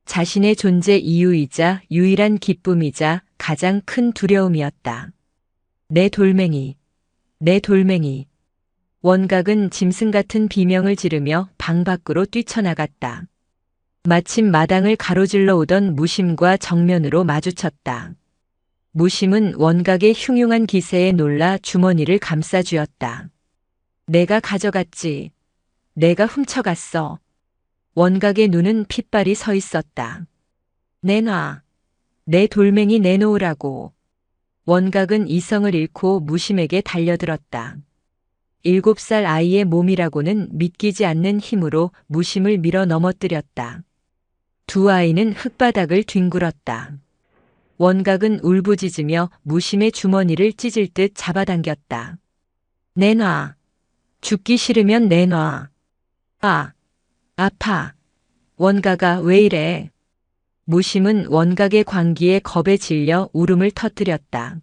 Speaker 1: 자신의 존재 이유이자 유일한 기쁨이자 가장 큰 두려움이었다. 내 돌멩이, 내 돌멩이. 원각은 짐승 같은 비명을 지르며 방 밖으로 뛰쳐나갔다. 마침 마당을 가로질러 오던 무심과 정면으로 마주쳤다. 무심은 원각의 흉흉한 기세에 놀라 주머니를 감싸쥐었다. 내가 가져갔지. 내가 훔쳐갔어. 원각의 눈은 핏발이 서 있었다. 내놔. 내 돌멩이 내놓으라고. 원각은 이성을 잃고 무심에게 달려들었다. 7살 아이의 몸이라고는 믿기지 않는 힘으로 무심을 밀어 넘어뜨렸다. 두 아이는 흙바닥을 뒹굴었다. 원각은 울부짖으며 무심의 주머니를 찢을 듯 잡아당겼다. 내놔. 죽기 싫으면 내놔. 아, 아파. 원각아, 왜 이래? 무심은 원각의 광기에 겁에 질려 울음을 터뜨렸다.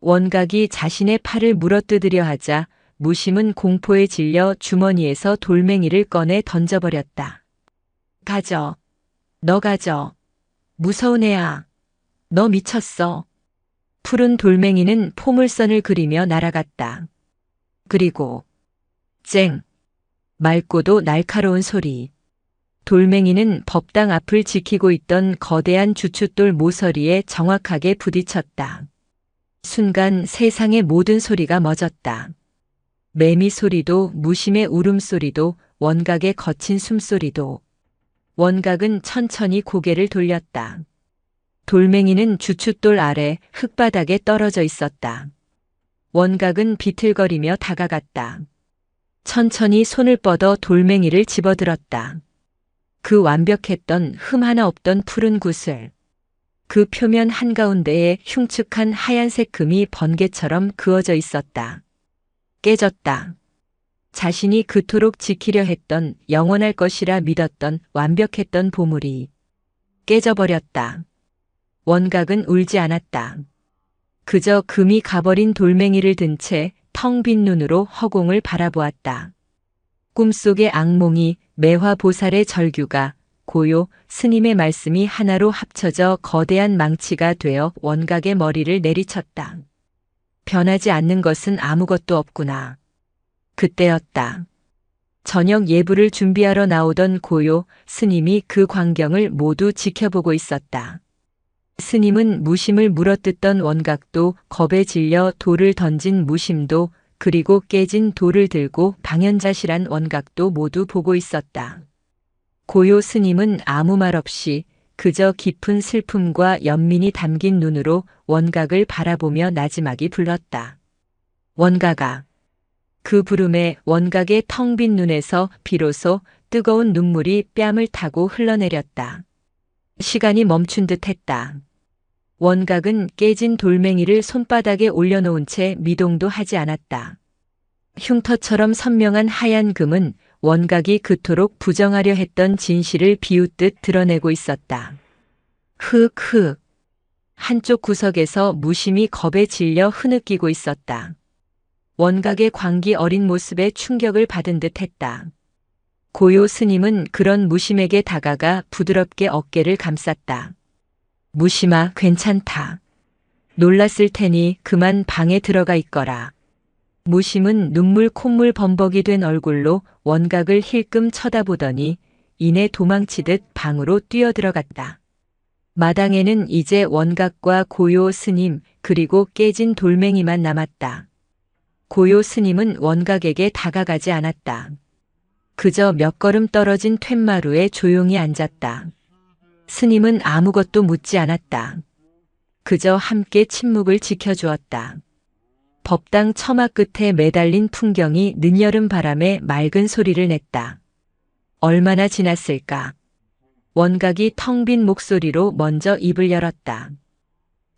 Speaker 1: 원각이 자신의 팔을 물어뜯으려 하자 무심은 공포에 질려 주머니에서 돌멩이를 꺼내 던져버렸다. 가져. 너 가져. 무서운 애야. 너 미쳤어. 푸른 돌멩이는 포물선을 그리며 날아갔다. 그리고 쨍. 맑고도 날카로운 소리. 돌멩이는 법당 앞을 지키고 있던 거대한 주춧돌 모서리에 정확하게 부딪혔다. 순간 세상의 모든 소리가 멎었다. 매미 소리도 무심의 울음소리도 원각의 거친 숨소리도. 원각은 천천히 고개를 돌렸다. 돌멩이는 주춧돌 아래 흙바닥에 떨어져 있었다. 원각은 비틀거리며 다가갔다. 천천히 손을 뻗어 돌멩이를 집어들었다. 그 완벽했던 흠 하나 없던 푸른 구슬. 그 표면 한가운데에 흉측한 하얀색 금이 번개처럼 그어져 있었다. 깨졌다. 자신이 그토록 지키려 했던 영원할 것이라 믿었던 완벽했던 보물이 깨져버렸다. 원각은 울지 않았다. 그저 금이 가버린 돌멩이를 든 채 텅 빈 눈으로 허공을 바라보았다. 꿈속의 악몽이 매화보살의 절규가 고요 스님의 말씀이 하나로 합쳐져 거대한 망치가 되어 원각의 머리를 내리쳤다. 변하지 않는 것은 아무것도 없구나. 그때였다. 저녁 예불을 준비하러 나오던 고요 스님이 그 광경을 모두 지켜보고 있었다. 스님은 무심을 물어뜯던 원각도 겁에 질려 돌을 던진 무심도 그리고 깨진 돌을 들고 방연자실한 원각도 모두 보고 있었다. 고요 스님은 아무 말 없이 그저 깊은 슬픔과 연민이 담긴 눈으로 원각을 바라보며 나지막이 불렀다. 원각아. 그 부름에 원각의 텅 빈 눈에서 비로소 뜨거운 눈물이 뺨을 타고 흘러내렸다. 시간이 멈춘 듯 했다. 원각은 깨진 돌멩이를 손바닥에 올려놓은 채 미동도 하지 않았다. 흉터처럼 선명한 하얀 금은 원각이 그토록 부정하려 했던 진실을 비웃듯 드러내고 있었다. 흑흑. 한쪽 구석에서 무심히 겁에 질려 흐느끼고 있었다. 원각의 광기 어린 모습에 충격을 받은 듯 했다. 고요 스님은 그런 무심에게 다가가 부드럽게 어깨를 감쌌다. 무심아, 괜찮다. 놀랐을 테니 그만 방에 들어가 있거라. 무심은 눈물 콧물 범벅이 된 얼굴로 원각을 힐끔 쳐다보더니 이내 도망치듯 방으로 뛰어들어갔다. 마당에는 이제 원각과 고요 스님 그리고 깨진 돌멩이만 남았다. 고요 스님은 원각에게 다가가지 않았다. 그저 몇 걸음 떨어진 툇마루에 조용히 앉았다. 스님은 아무것도 묻지 않았다. 그저 함께 침묵을 지켜주었다. 법당 처마 끝에 매달린 풍경이 늦여름 바람에 맑은 소리를 냈다. 얼마나 지났을까? 원각이 텅 빈 목소리로 먼저 입을 열었다.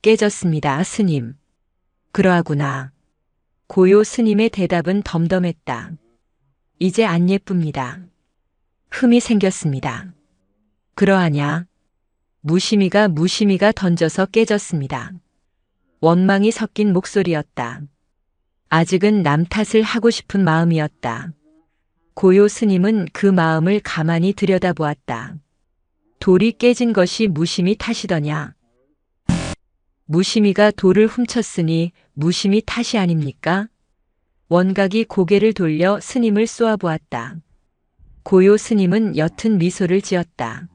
Speaker 1: 깨졌습니다, 스님. 그러하구나. 고요 스님의 대답은 덤덤했다. 이제 안 예쁩니다. 흠이 생겼습니다. 그러하냐? 무심이가 던져서 깨졌습니다. 원망이 섞인 목소리였다. 아직은 남 탓을 하고 싶은 마음이었다. 고요 스님은 그 마음을 가만히 들여다보았다. 돌이 깨진 것이 무심이 탓이더냐? 무심이가 돌을 훔쳤으니 무심이 탓이 아닙니까? 원각이 고개를 돌려 스님을 쏘아보았다. 고요 스님은 옅은 미소를 지었다.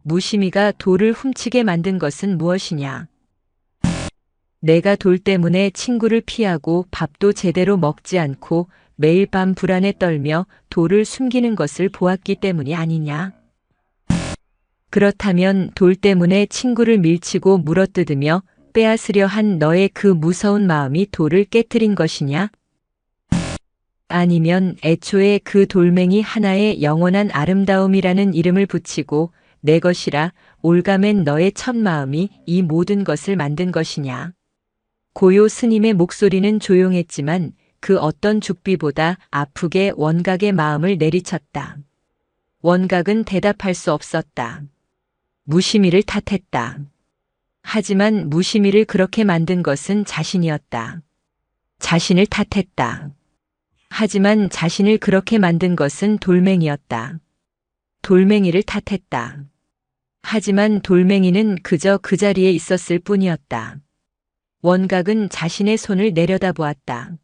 Speaker 1: 무심이가 돌을 훔치게 만든 것은 무엇이냐? 내가 돌 때문에 친구를 피하고 밥도 제대로 먹지 않고 매일 밤 불안에 떨며 돌을 숨기는 것을 보았기 때문이 아니냐? 그렇다면 돌 때문에 친구를 밀치고 물어뜯으며 빼앗으려 한 너의 그 무서운 마음이 돌을 깨트린 것이냐? 아니면 애초에 그 돌멩이 하나에 영원한 아름다움이라는 이름을 붙이고 내 것이라 올가맨 너의 첫 마음이 이 모든 것을 만든 것이냐. 고요 스님의 목소리는 조용했지만 그 어떤 죽비보다 아프게 원각의 마음을 내리쳤다. 원각은 대답할 수 없었다. 무심히를 탓했다. 하지만 무심히를 그렇게 만든 것은 자신이었다. 자신을 탓했다. 하지만 자신을 그렇게 만든 것은 돌멩이였다. 돌멩이를 탓했다. 하지만 돌멩이는 그저 그 자리에 있었을 뿐이었다. 원각은 자신의 손을 내려다보았다.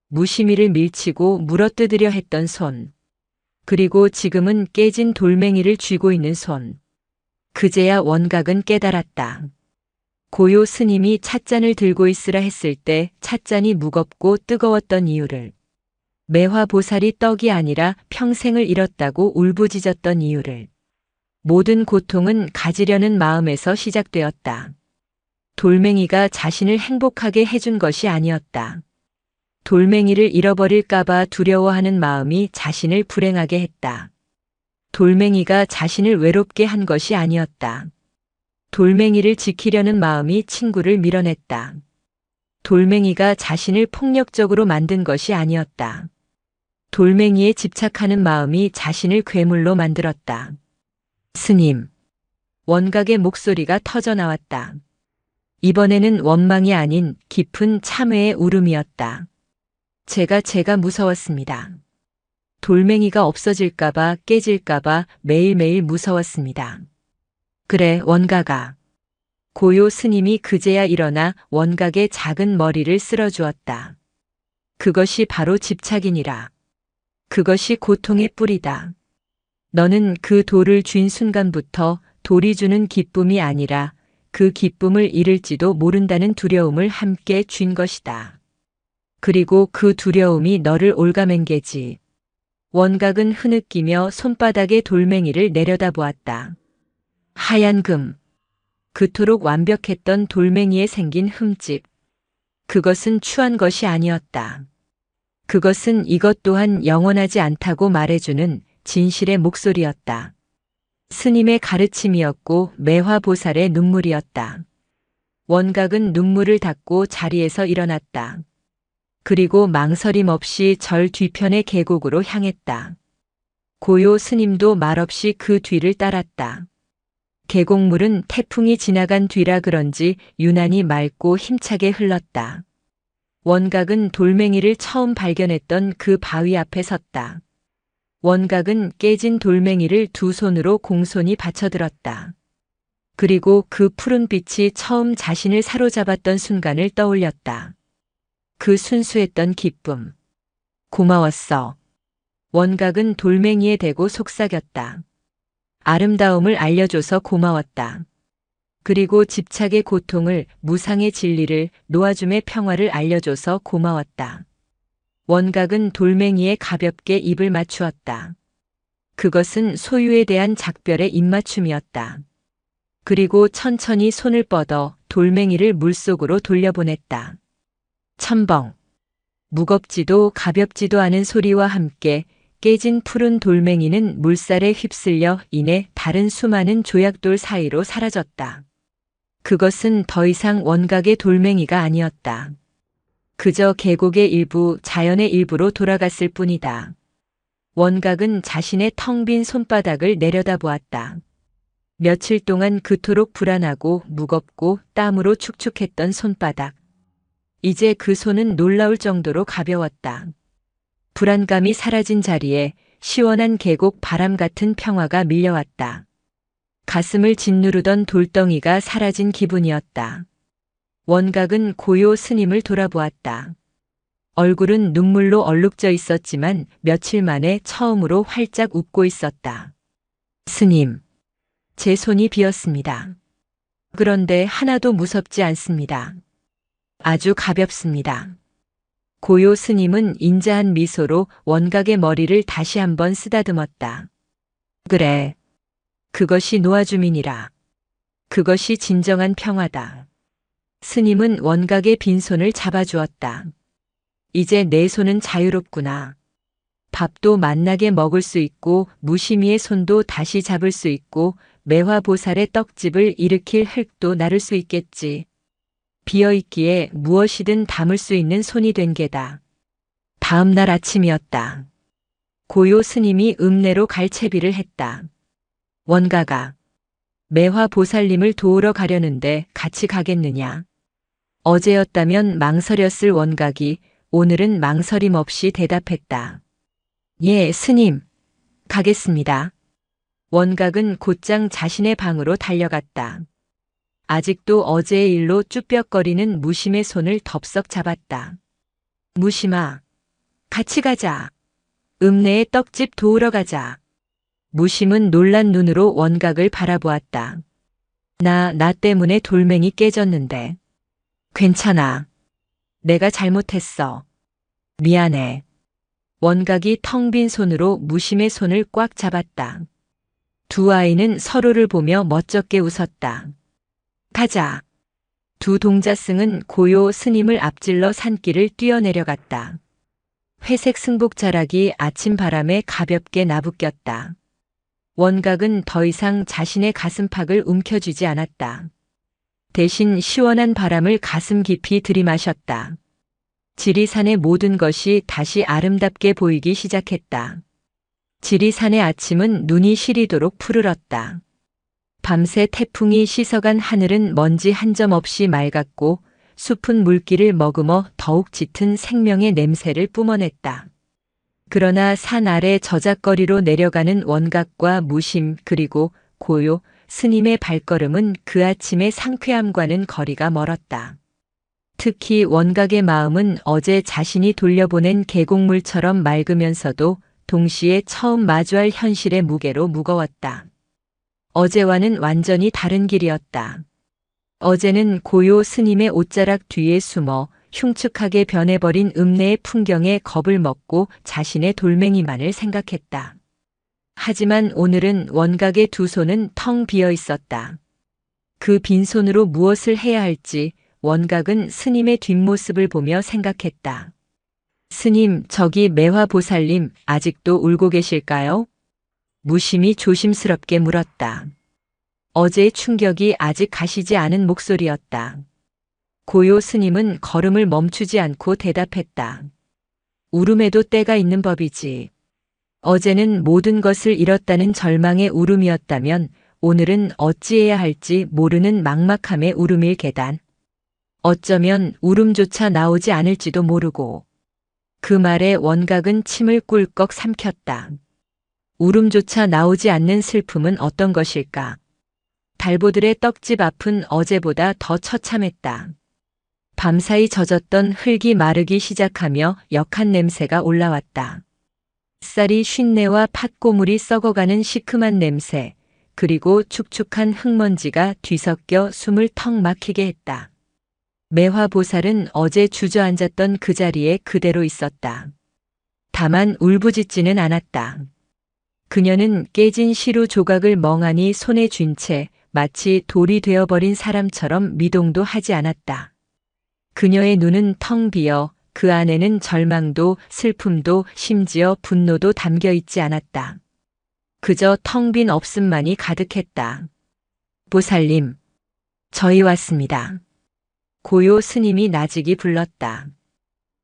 Speaker 1: 무심히를 밀치고 물어뜯으려 했던 손. 그리고 지금은 깨진 돌멩이를 쥐고 있는 손. 그제야 원각은 깨달았다. 고요 스님이 찻잔을 들고 있으라 했을 때 찻잔이 무겁고 뜨거웠던 이유를. 매화보살이 떡이 아니라 평생을 잃었다고 울부짖었던 이유를. 모든 고통은 가지려는 마음에서 시작되었다. 돌멩이가 자신을 행복하게 해준 것이 아니었다. 돌멩이를 잃어버릴까봐 두려워하는 마음이 자신을 불행하게 했다. 돌멩이가 자신을 외롭게 한 것이 아니었다. 돌멩이를 지키려는 마음이 친구를 밀어냈다. 돌멩이가 자신을 폭력적으로 만든 것이 아니었다. 돌멩이에 집착하는 마음이 자신을 괴물로 만들었다. 스님. 원각의 목소리가 터져나왔다. 이번에는 원망이 아닌 깊은 참회의 울음이었다. 제가 무서웠습니다. 돌멩이가 없어질까봐 깨질까봐 매일매일 무서웠습니다. 그래, 원각아. 고요 스님이 그제야 일어나 원각의 작은 머리를 쓸어주었다. 그것이 바로 집착이니라. 그것이 고통의 뿌리다. 너는 그 돌을 쥔 순간부터 돌이 주는 기쁨이 아니라 그 기쁨을 잃을지도 모른다는 두려움을 함께 쥔 것이다. 그리고 그 두려움이 너를 올가맨 게지. 원각은 흐느끼며 손바닥에 돌멩이를 내려다보았다. 하얀 금. 그토록 완벽했던 돌멩이에 생긴 흠집. 그것은 추한 것이 아니었다. 그것은 이것 또한 영원하지 않다고 말해주는 진실의 목소리였다. 스님의 가르침이었고 매화보살의 눈물이었다. 원각은 눈물을 닦고 자리에서 일어났다. 그리고 망설임 없이 절 뒤편의 계곡으로 향했다. 고요 스님도 말없이 그 뒤를 따랐다. 계곡물은 태풍이 지나간 뒤라 그런지 유난히 맑고 힘차게 흘렀다. 원각은 돌멩이를 처음 발견했던 그 바위 앞에 섰다. 원각은 깨진 돌멩이를 두 손으로 공손히 받쳐들었다. 그리고 그 푸른 빛이 처음 자신을 사로잡았던 순간을 떠올렸다. 그 순수했던 기쁨. 고마웠어. 원각은 돌멩이에 대고 속삭였다. 아름다움을 알려줘서 고마웠다. 그리고 집착의 고통을, 무상의 진리를, 놓아줌의 평화를 알려줘서 고마웠다. 원각은 돌멩이에 가볍게 입을 맞추었다. 그것은 소유에 대한 작별의 입맞춤이었다. 그리고 천천히 손을 뻗어 돌멩이를 물속으로 돌려보냈다. 첨벙. 무겁지도 가볍지도 않은 소리와 함께 깨진 푸른 돌멩이는 물살에 휩쓸려 이내 다른 수많은 조약돌 사이로 사라졌다. 그것은 더 이상 원각의 돌멩이가 아니었다. 그저 계곡의 일부, 자연의 일부로 돌아갔을 뿐이다. 원각은 자신의 텅 빈 손바닥을 내려다보았다. 며칠 동안 그토록 불안하고 무겁고 땀으로 축축했던 손바닥. 이제 그 손은 놀라울 정도로 가벼웠다. 불안감이 사라진 자리에 시원한 계곡 바람 같은 평화가 밀려왔다. 가슴을 짓누르던 돌덩이가 사라진 기분이었다. 원각은 고요 스님을 돌아보았다. 얼굴은 눈물로 얼룩져 있었지만 며칠 만에 처음으로 활짝 웃고 있었다. 스님, 제 손이 비었습니다. 그런데 하나도 무섭지 않습니다. 아주 가볍습니다. 고요 스님은 인자한 미소로 원각의 머리를 다시 한번 쓰다듬었다. 그래. 그것이 놓아줌이니라. 그것이 진정한 평화다. 스님은 원각의 빈손을 잡아주었다. 이제 내 손은 자유롭구나. 밥도 맛나게 먹을 수 있고 무심히의 손도 다시 잡을 수 있고 매화보살의 떡집을 일으킬 흙도 나를 수 있겠지. 비어있기에 무엇이든 담을 수 있는 손이 된 게다. 다음 날 아침이었다. 고요 스님이 읍내로 갈채비를 했다. 원가가 매화보살님을 도우러 가려는데 같이 가겠느냐. 어제였다면 망설였을 원각이 오늘은 망설임 없이 대답했다. 예, 스님. 가겠습니다. 원각은 곧장 자신의 방으로 달려갔다. 아직도 어제의 일로 쭈뼛거리는 무심의 손을 덥석 잡았다. 무심아, 같이 가자. 읍내의 떡집 도우러 가자. 무심은 놀란 눈으로 원각을 바라보았다. 나 때문에 돌멩이 깨졌는데. 괜찮아. 내가 잘못했어. 미안해. 원각이 텅 빈 손으로 무심의 손을 꽉 잡았다. 두 아이는 서로를 보며 멋쩍게 웃었다. 가자. 두 동자승은 고요 스님을 앞질러 산길을 뛰어내려갔다. 회색 승복 자락이 아침 바람에 가볍게 나부꼈다. 원각은 더 이상 자신의 가슴팍을 움켜쥐지 않았다. 대신 시원한 바람을 가슴 깊이 들이마셨다. 지리산의 모든 것이 다시 아름답게 보이기 시작했다. 지리산의 아침은 눈이 시리도록 푸르렀다. 밤새 태풍이 씻어간 하늘은 먼지 한 점 없이 맑았고 숲은 물기를 머금어 더욱 짙은 생명의 냄새를 뿜어냈다. 그러나 산 아래 저작거리로 내려가는 원각과 무심 그리고 고요 스님의 발걸음은 그 아침의 상쾌함과는 거리가 멀었다. 특히 원각의 마음은 어제 자신이 돌려보낸 계곡물처럼 맑으면서도 동시에 처음 마주할 현실의 무게로 무거웠다. 어제와는 완전히 다른 길이었다. 어제는 고요 스님의 옷자락 뒤에 숨어 흉측하게 변해버린 읍내의 풍경에 겁을 먹고 자신의 돌멩이만을 생각했다. 하지만 오늘은 원각의 두 손은 텅 비어 있었다. 그 빈손으로 무엇을 해야 할지 원각은 스님의 뒷모습을 보며 생각했다. 스님, 저기 매화보살님 아직도 울고 계실까요? 무심히 조심스럽게 물었다. 어제의 충격이 아직 가시지 않은 목소리였다. 고요 스님은 걸음을 멈추지 않고 대답했다. 울음에도 때가 있는 법이지. 어제는 모든 것을 잃었다는 절망의 울음이었다면 오늘은 어찌해야 할지 모르는 막막함의 울음일 계단. 어쩌면 울음조차 나오지 않을지도 모르고. 그 말에 원각은 침을 꿀꺽 삼켰다. 울음조차 나오지 않는 슬픔은 어떤 것일까? 달보들의 떡집 앞은 어제보다 더 처참했다. 밤사이 젖었던 흙이 마르기 시작하며 역한 냄새가 올라왔다. 쌀이 쉰내와 팥고물이 썩어가는 시큼한 냄새, 그리고 축축한 흙먼지가 뒤섞여 숨을 턱 막히게 했다. 매화보살은 어제 주저앉았던 그 자리에 그대로 있었다. 다만 울부짖지는 않았다. 그녀는 깨진 시루 조각을 멍하니 손에 쥔 채 마치 돌이 되어버린 사람처럼 미동도 하지 않았다. 그녀의 눈은 텅 비어 그 안에는 절망도 슬픔도 심지어 분노도 담겨 있지 않았다. 그저 텅 빈 없음만이 가득했다. 보살님, 저희 왔습니다. 고요 스님이 나직이 불렀다.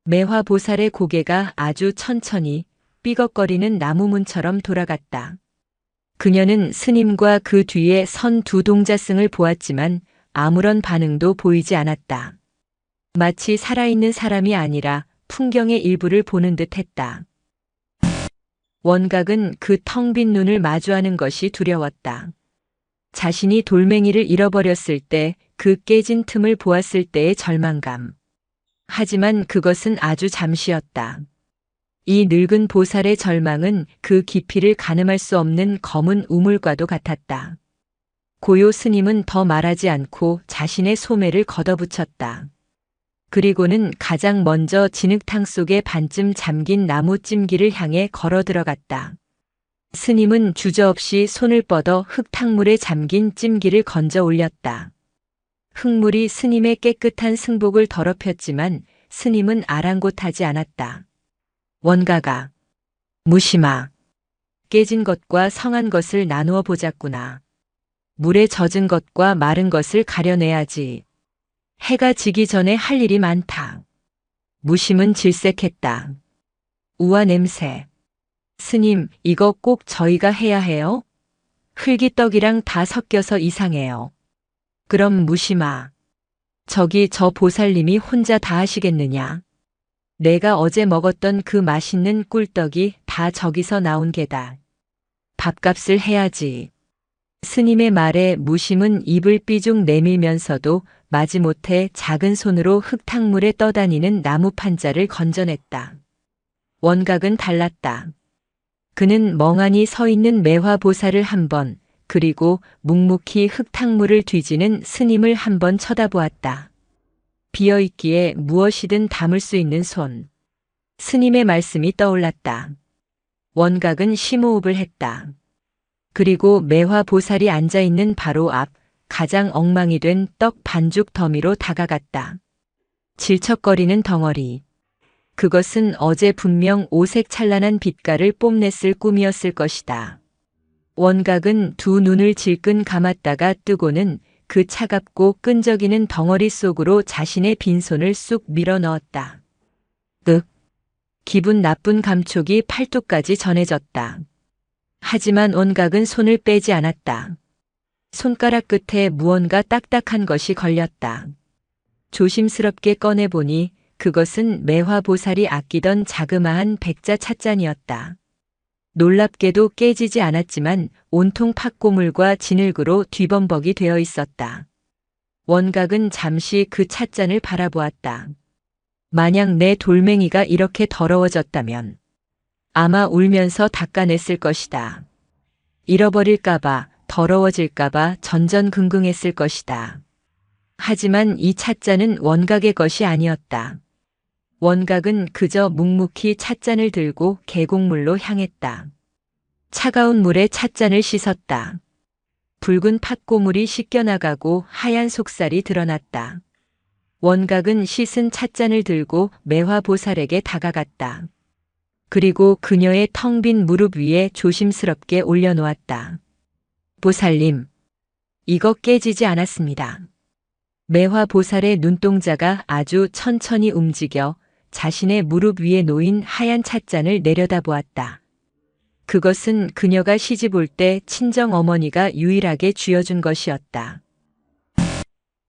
Speaker 1: 매화보살의 고개가 아주 천천히 삐걱거리는 나무문처럼 돌아갔다. 그녀는 스님과 그 뒤에 선 두 동자승을 보았지만 아무런 반응도 보이지 않았다. 마치 살아있는 사람이 아니라 풍경의 일부를 보는 듯 했다. 원각은 그 텅 빈 눈을 마주하는 것이 두려웠다. 자신이 돌멩이를 잃어버렸을 때 그 깨진 틈을 보았을 때의 절망감. 하지만 그것은 아주 잠시였다. 이 늙은 보살의 절망은 그 깊이를 가늠할 수 없는 검은 우물과도 같았다. 고요 스님은 더 말하지 않고 자신의 소매를 걷어붙였다. 그리고는 가장 먼저 진흙탕 속에 반쯤 잠긴 나무 찜기를 향해 걸어 들어갔다. 스님은 주저없이 손을 뻗어 흙탕물에 잠긴 찜기를 건져 올렸다. 흙물이 스님의 깨끗한 승복을 더럽혔지만 스님은 아랑곳하지 않았다. 원가가 무심아. 깨진 것과 성한 것을 나누어 보자꾸나. 물에 젖은 것과 마른 것을 가려내야지. 해가 지기 전에 할 일이 많다. 무심은 질색했다. 우와 냄새. 스님, 이거 꼭 저희가 해야 해요? 흙이떡이랑 다 섞여서 이상해요. 그럼 무심아. 저기 저 보살님이 혼자 다 하시겠느냐? 내가 어제 먹었던 그 맛있는 꿀떡이 다 저기서 나온 게다. 밥값을 해야지. 스님의 말에 무심은 입을 삐죽 내밀면서도 마지못해 작은 손으로 흙탕물에 떠다니는 나무 판자를 건져냈다. 원각은 달랐다. 그는 멍하니 서 있는 매화보살을 한 번, 그리고 묵묵히 흙탕물을 뒤지는 스님을 한 번 쳐다보았다. 비어있기에 무엇이든 담을 수 있는 손. 스님의 말씀이 떠올랐다. 원각은 심호흡을 했다. 그리고 매화보살이 앉아있는 바로 앞 가장 엉망이 된 떡 반죽 더미로 다가갔다. 질척거리는 덩어리. 그것은 어제 분명 오색 찬란한 빛깔을 뽐냈을 꿈이었을 것이다. 원각은 두 눈을 질끈 감았다가 뜨고는 그 차갑고 끈적이는 덩어리 속으로 자신의 빈손을 쑥 밀어 넣었다. 기분 나쁜 감촉이 팔뚝까지 전해졌다. 하지만 원각은 손을 빼지 않았다. 손가락 끝에 무언가 딱딱한 것이 걸렸다. 조심스럽게 꺼내보니 그것은 매화보살이 아끼던 자그마한 백자 찻잔이었다. 놀랍게도 깨지지 않았지만 온통 팥고물과 진흙으로 뒤범벅이 되어 있었다. 원각은 잠시 그 찻잔을 바라보았다. 만약 내 돌멩이가 이렇게 더러워졌다면 아마 울면서 닦아냈을 것이다. 잃어버릴까봐, 더러워질까봐 전전긍긍했을 것이다. 하지만 이 찻잔은 원각의 것이 아니었다. 원각은 그저 묵묵히 찻잔을 들고 계곡물로 향했다. 차가운 물에 찻잔을 씻었다. 붉은 팥고물이 씻겨나가고 하얀 속살이 드러났다. 원각은 씻은 찻잔을 들고 매화보살에게 다가갔다. 그리고 그녀의 텅 빈 무릎 위에 조심스럽게 올려놓았다. 보살님, 이거 깨지지 않았습니다. 매화보살의 눈동자가 아주 천천히 움직여 자신의 무릎 위에 놓인 하얀 찻잔을 내려다보았다. 그것은 그녀가 시집 올 때 친정 어머니가 유일하게 쥐어준 것이었다.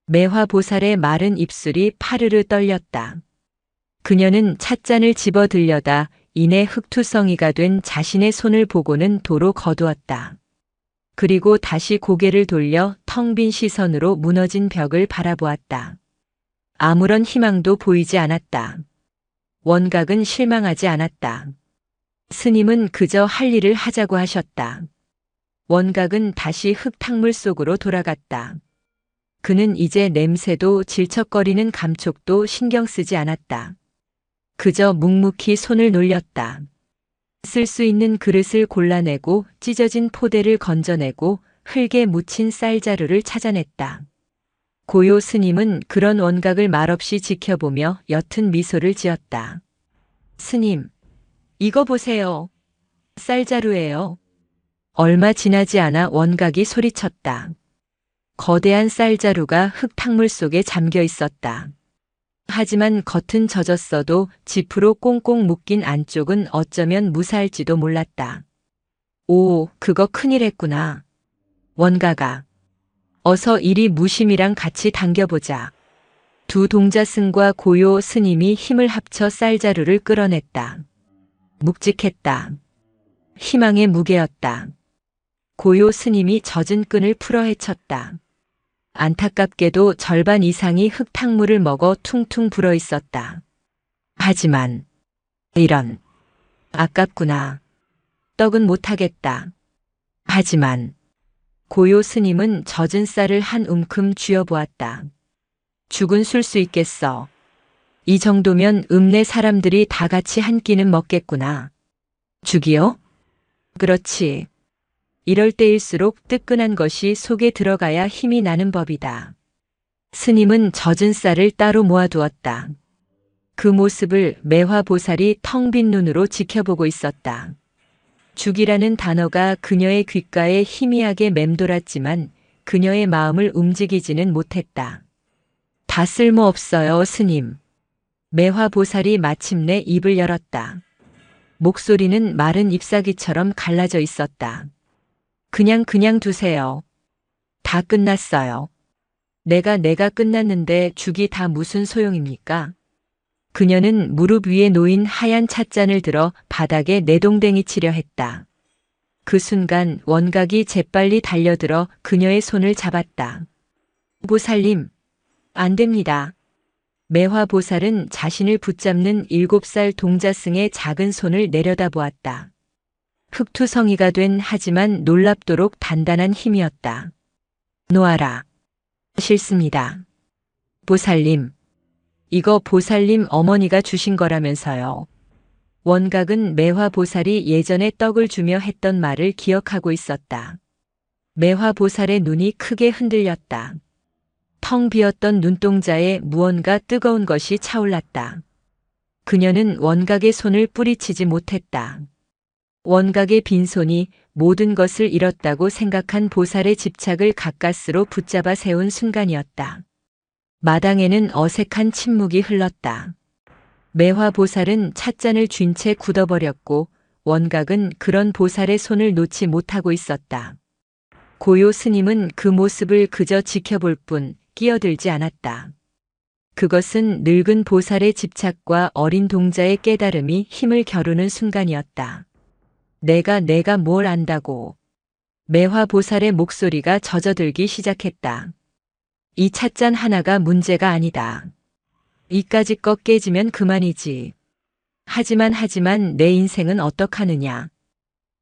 Speaker 1: 매화보살의 마른 입술이 파르르 떨렸다. 그녀는 찻잔을 집어 들려다 이내 흙투성이가 된 자신의 손을 보고는 도로 거두었다. 그리고 다시 고개를 돌려 텅 빈 시선으로 무너진 벽을 바라보았다. 아무런 희망도 보이지 않았다. 원각은 실망하지 않았다. 스님은 그저 할 일을 하자고 하셨다. 원각은 다시 흙탕물 속으로 돌아갔다. 그는 이제 냄새도 질척거리는 감촉도 신경 쓰지 않았다. 그저 묵묵히 손을 놀렸다. 쓸 수 있는 그릇을 골라내고 찢어진 포대를 건져내고 흙에 묻힌 쌀자루를 찾아냈다. 고요 스님은 그런 원각을 말없이 지켜보며 옅은 미소를 지었다. 스님, 이거 보세요. 쌀자루예요. 얼마 지나지 않아 원각이 소리쳤다. 거대한 쌀자루가 흙탕물 속에 잠겨 있었다. 하지만 겉은 젖었어도 지프로 꽁꽁 묶인 안쪽은 어쩌면 무사할지도 몰랐다. 오, 그거 큰일 했구나. 원가가. 어서 이리 무심이랑 같이 당겨보자. 두 동자승과 고요 스님이 힘을 합쳐 쌀자루를 끌어냈다. 묵직했다. 희망의 무게였다. 고요 스님이 젖은 끈을 풀어 헤쳤다. 안타깝게도 절반 이상이 흙탕물을 먹어 퉁퉁 불어 있었다. 하지만 이런, 아깝구나. 떡은 못하겠다. 하지만 고요 스님은 젖은 쌀을 한 움큼 쥐어보았다. 죽은 술 수 있겠어. 이 정도면 읍내 사람들이 다 같이 한 끼는 먹겠구나. 죽이요? 그렇지. 이럴 때일수록 뜨끈한 것이 속에 들어가야 힘이 나는 법이다. 스님은 젖은 쌀을 따로 모아두었다. 그 모습을 매화보살이 텅 빈 눈으로 지켜보고 있었다. 죽이라는 단어가 그녀의 귓가에 희미하게 맴돌았지만 그녀의 마음을 움직이지는 못했다. 다 쓸모없어요, 스님. 매화보살이 마침내 입을 열었다. 목소리는 마른 잎사귀처럼 갈라져 있었다. 그냥 두세요. 다 끝났어요. 내가 끝났는데 죽이 다 무슨 소용입니까? 그녀는 무릎 위에 놓인 하얀 찻잔을 들어 바닥에 내동댕이 치려 했다. 그 순간 원각이 재빨리 달려들어 그녀의 손을 잡았다. 보살님, 안 됩니다. 매화보살은 자신을 붙잡는 7살 동자승의 작은 손을 내려다보았다. 흙투성이가 된 하지만 놀랍도록 단단한 힘이었다. 놓아라. 싫습니다. 보살님. 이거 보살님 어머니가 주신 거라면서요. 원각은 매화보살이 예전에 떡을 주며 했던 말을 기억하고 있었다. 매화보살의 눈이 크게 흔들렸다. 텅 비었던 눈동자에 무언가 뜨거운 것이 차올랐다. 그녀는 원각의 손을 뿌리치지 못했다. 원각의 빈손이 모든 것을 잃었다고 생각한 보살의 집착을 가까스로 붙잡아 세운 순간이었다. 마당에는 어색한 침묵이 흘렀다. 매화보살은 찻잔을 쥔 채 굳어버렸고 원각은 그런 보살의 손을 놓지 못하고 있었다. 고요 스님은 그 모습을 그저 지켜볼 뿐 끼어들지 않았다. 그것은 늙은 보살의 집착과 어린 동자의 깨달음이 힘을 겨루는 순간이었다. 내가 뭘 안다고. 매화보살의 목소리가 젖어들기 시작했다. 이 찻잔 하나가 문제가 아니다. 이까지 것 깨지면 그만이지. 하지만 내 인생은 어떡하느냐.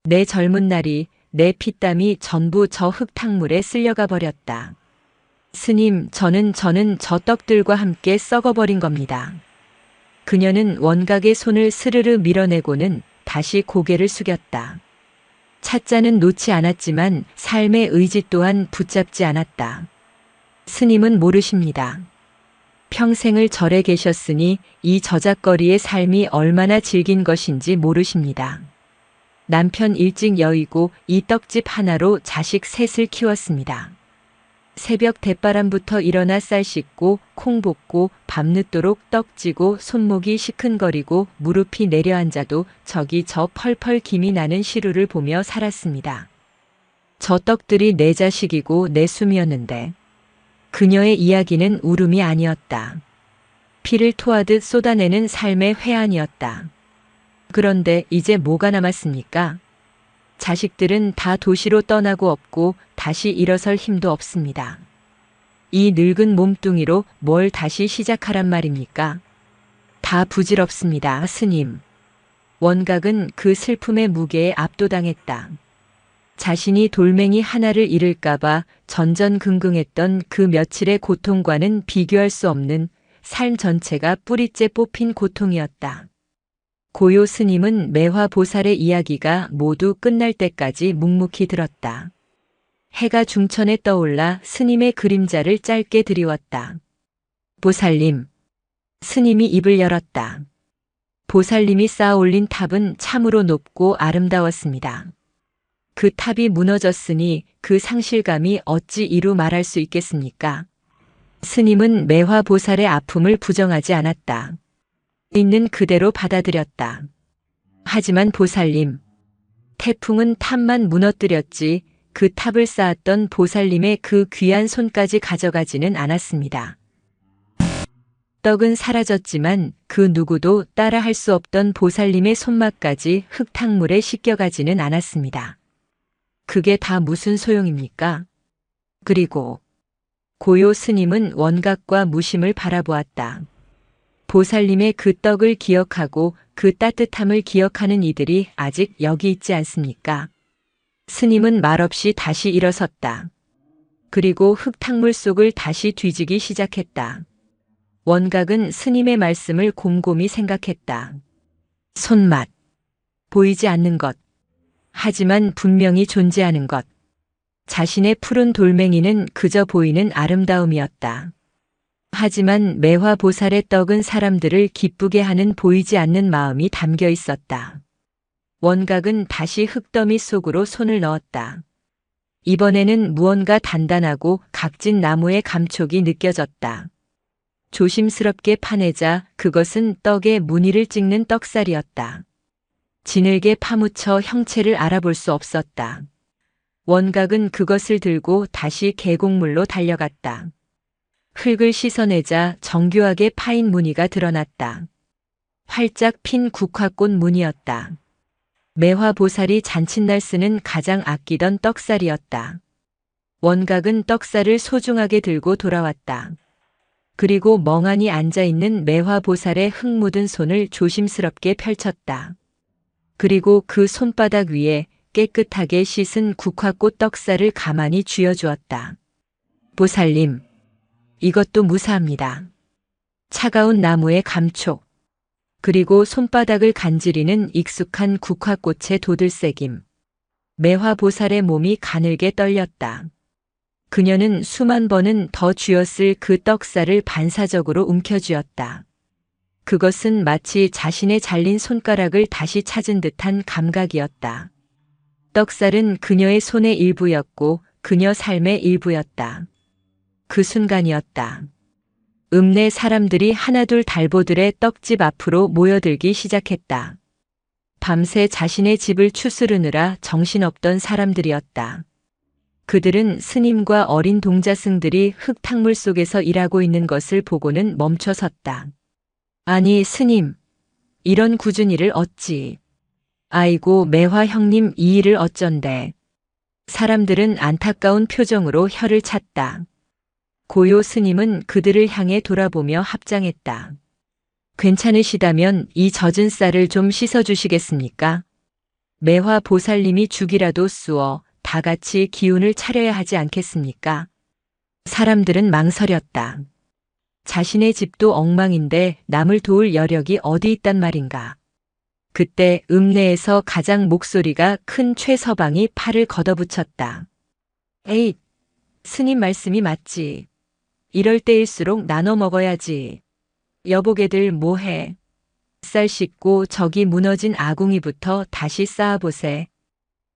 Speaker 1: 내 젊은 날이, 내 피땀이 전부 저 흙탕물에 쓸려가 버렸다. 스님, 저는 저 떡들과 함께 썩어버린 겁니다. 그녀는 원각의 손을 스르르 밀어내고는 다시 고개를 숙였다. 찻잔은 놓지 않았지만 삶의 의지 또한 붙잡지 않았다. 스님은 모르십니다. 평생을 절에 계셨으니 이 저작거리의 삶이 얼마나 질긴 것인지 모르십니다. 남편 일찍 여의고 이 떡집 하나로 자식 셋을 키웠습니다. 새벽 대바람부터 일어나 쌀 씻고 콩 볶고 밤늦도록 떡 찌고 손목이 시큰거리고 무릎이 내려앉아도 저기 저 펄펄 김이 나는 시루를 보며 살았습니다. 저 떡들이 내 자식이고 내 숨이었는데 그녀의 이야기는 울음이 아니었다. 피를 토하듯 쏟아내는 삶의 회한이었다. 그런데 이제 뭐가 남았습니까? 자식들은 다 도시로 떠나고 없고 다시 일어설 힘도 없습니다. 이 늙은 몸뚱이로 뭘 다시 시작하란 말입니까? 다 부질없습니다, 스님. 원각은 그 슬픔의 무게에 압도당했다. 자신이 돌멩이 하나를 잃을까봐 전전긍긍했던 그 며칠의 고통과는 비교할 수 없는 삶 전체가 뿌리째 뽑힌 고통이었다. 고요 스님은 매화보살의 이야기가 모두 끝날 때까지 묵묵히 들었다. 해가 중천에 떠올라 스님의 그림자를 짧게 드리웠다. 보살님. 스님이 입을 열었다. 보살님이 쌓아 올린 탑은 참으로 높고 아름다웠습니다. 그 탑이 무너졌으니 그 상실감이 어찌 이루 말할 수 있겠습니까? 스님은 매화보살의 아픔을 부정하지 않았다. 있는 그대로 받아들였다. 하지만 보살님, 태풍은 탑만 무너뜨렸지 그 탑을 쌓았던 보살님의 그 귀한 손까지 가져가지는 않았습니다. 떡은 사라졌지만 그 누구도 따라할 수 없던 보살님의 손맛까지 흙탕물에 씻겨가지는 않았습니다. 그게 다 무슨 소용입니까? 그리고 고요 스님은 원각과 무심을 바라보았다. 보살님의 그 떡을 기억하고 그 따뜻함을 기억하는 이들이 아직 여기 있지 않습니까? 스님은 말없이 다시 일어섰다. 그리고 흙탕물 속을 다시 뒤지기 시작했다. 원각은 스님의 말씀을 곰곰이 생각했다. 손맛, 보이지 않는 것, 하지만 분명히 존재하는 것. 자신의 푸른 돌멩이는 그저 보이는 아름다움이었다. 하지만 매화보살의 떡은 사람들을 기쁘게 하는 보이지 않는 마음이 담겨 있었다. 원각은 다시 흙더미 속으로 손을 넣었다. 이번에는 무언가 단단하고 각진 나무의 감촉이 느껴졌다. 조심스럽게 파내자 그것은 떡에 무늬를 찍는 떡살이었다. 진흙에 파묻혀 형체를 알아볼 수 없었다. 원각은 그것을 들고 다시 계곡물로 달려갔다. 흙을 씻어내자 정교하게 파인 무늬가 드러났다. 활짝 핀 국화꽃 무늬였다. 매화보살이 잔칫날 쓰는 가장 아끼던 떡살이었다. 원각은 떡살을 소중하게 들고 돌아왔다. 그리고 멍하니 앉아있는 매화보살의 흙 묻은 손을 조심스럽게 펼쳤다. 그리고 그 손바닥 위에 깨끗하게 씻은 국화꽃 떡살을 가만히 쥐어주었다. 보살님, 이것도 무사합니다. 차가운 나무의 감촉, 그리고 손바닥을 간지리는 익숙한 국화꽃의 도들새김. 매화보살의 몸이 가늘게 떨렸다. 그녀는 수만 번은 더 쥐었을 그 떡살을 반사적으로 움켜쥐었다. 그것은 마치 자신의 잘린 손가락을 다시 찾은 듯한 감각이었다. 떡살은 그녀의 손의 일부였고 그녀 삶의 일부였다. 그 순간이었다. 읍내 사람들이 하나둘 달보들의 떡집 앞으로 모여들기 시작했다. 밤새 자신의 집을 추스르느라 정신없던 사람들이었다. 그들은 스님과 어린 동자승들이 흙탕물 속에서 일하고 있는 것을 보고는 멈춰섰다. 아니 스님, 이런 굳은 일을 어찌. 아이고 매화 형님 이 일을 어쩐데. 사람들은 안타까운 표정으로 혀를 찼다. 고요 스님은 그들을 향해 돌아보며 합장했다. 괜찮으시다면 이 젖은 쌀을 좀 씻어주시겠습니까? 매화 보살님이 죽이라도 쑤어 다 같이 기운을 차려야 하지 않겠습니까? 사람들은 망설였다. 자신의 집도 엉망인데 남을 도울 여력이 어디 있단 말인가. 그때 읍내에서 가장 목소리가 큰 최서방이 팔을 걷어붙였다. 에잇, 스님 말씀이 맞지. 이럴 때일수록 나눠 먹어야지. 여보게들 뭐해. 쌀 씻고 저기 무너진 아궁이부터 다시 쌓아보세.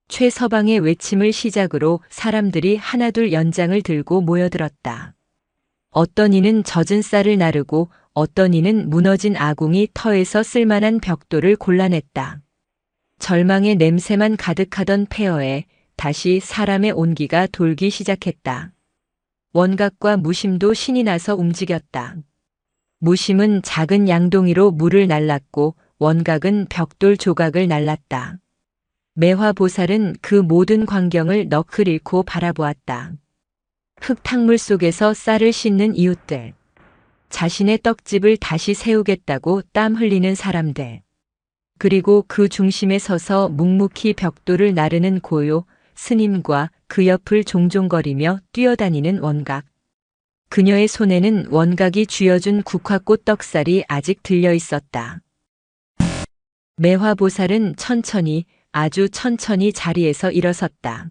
Speaker 1: 최서방의 외침을 시작으로 사람들이 하나둘 연장을 들고 모여들었다. 어떤 이는 젖은 쌀을 나르고 어떤 이는 무너진 아궁이 터에서 쓸만한 벽돌을 골라냈다. 절망의 냄새만 가득하던 폐허에 다시 사람의 온기가 돌기 시작했다. 원각과 무심도 신이 나서 움직였다. 무심은 작은 양동이로 물을 날랐고 원각은 벽돌 조각을 날랐다. 매화보살은 그 모든 광경을 너클 잃고 바라보았다. 흙탕물 속에서 쌀을 씻는 이웃들, 자신의 떡집을 다시 세우겠다고 땀 흘리는 사람들, 그리고 그 중심에 서서 묵묵히 벽돌을 나르는 고요 스님과 그 옆을 종종거리며 뛰어다니는 원각. 그녀의 손에는 원각이 쥐어준 국화꽃 떡살이 아직 들려 있었다. 매화보살은 천천히, 아주 천천히 자리에서 일어섰다.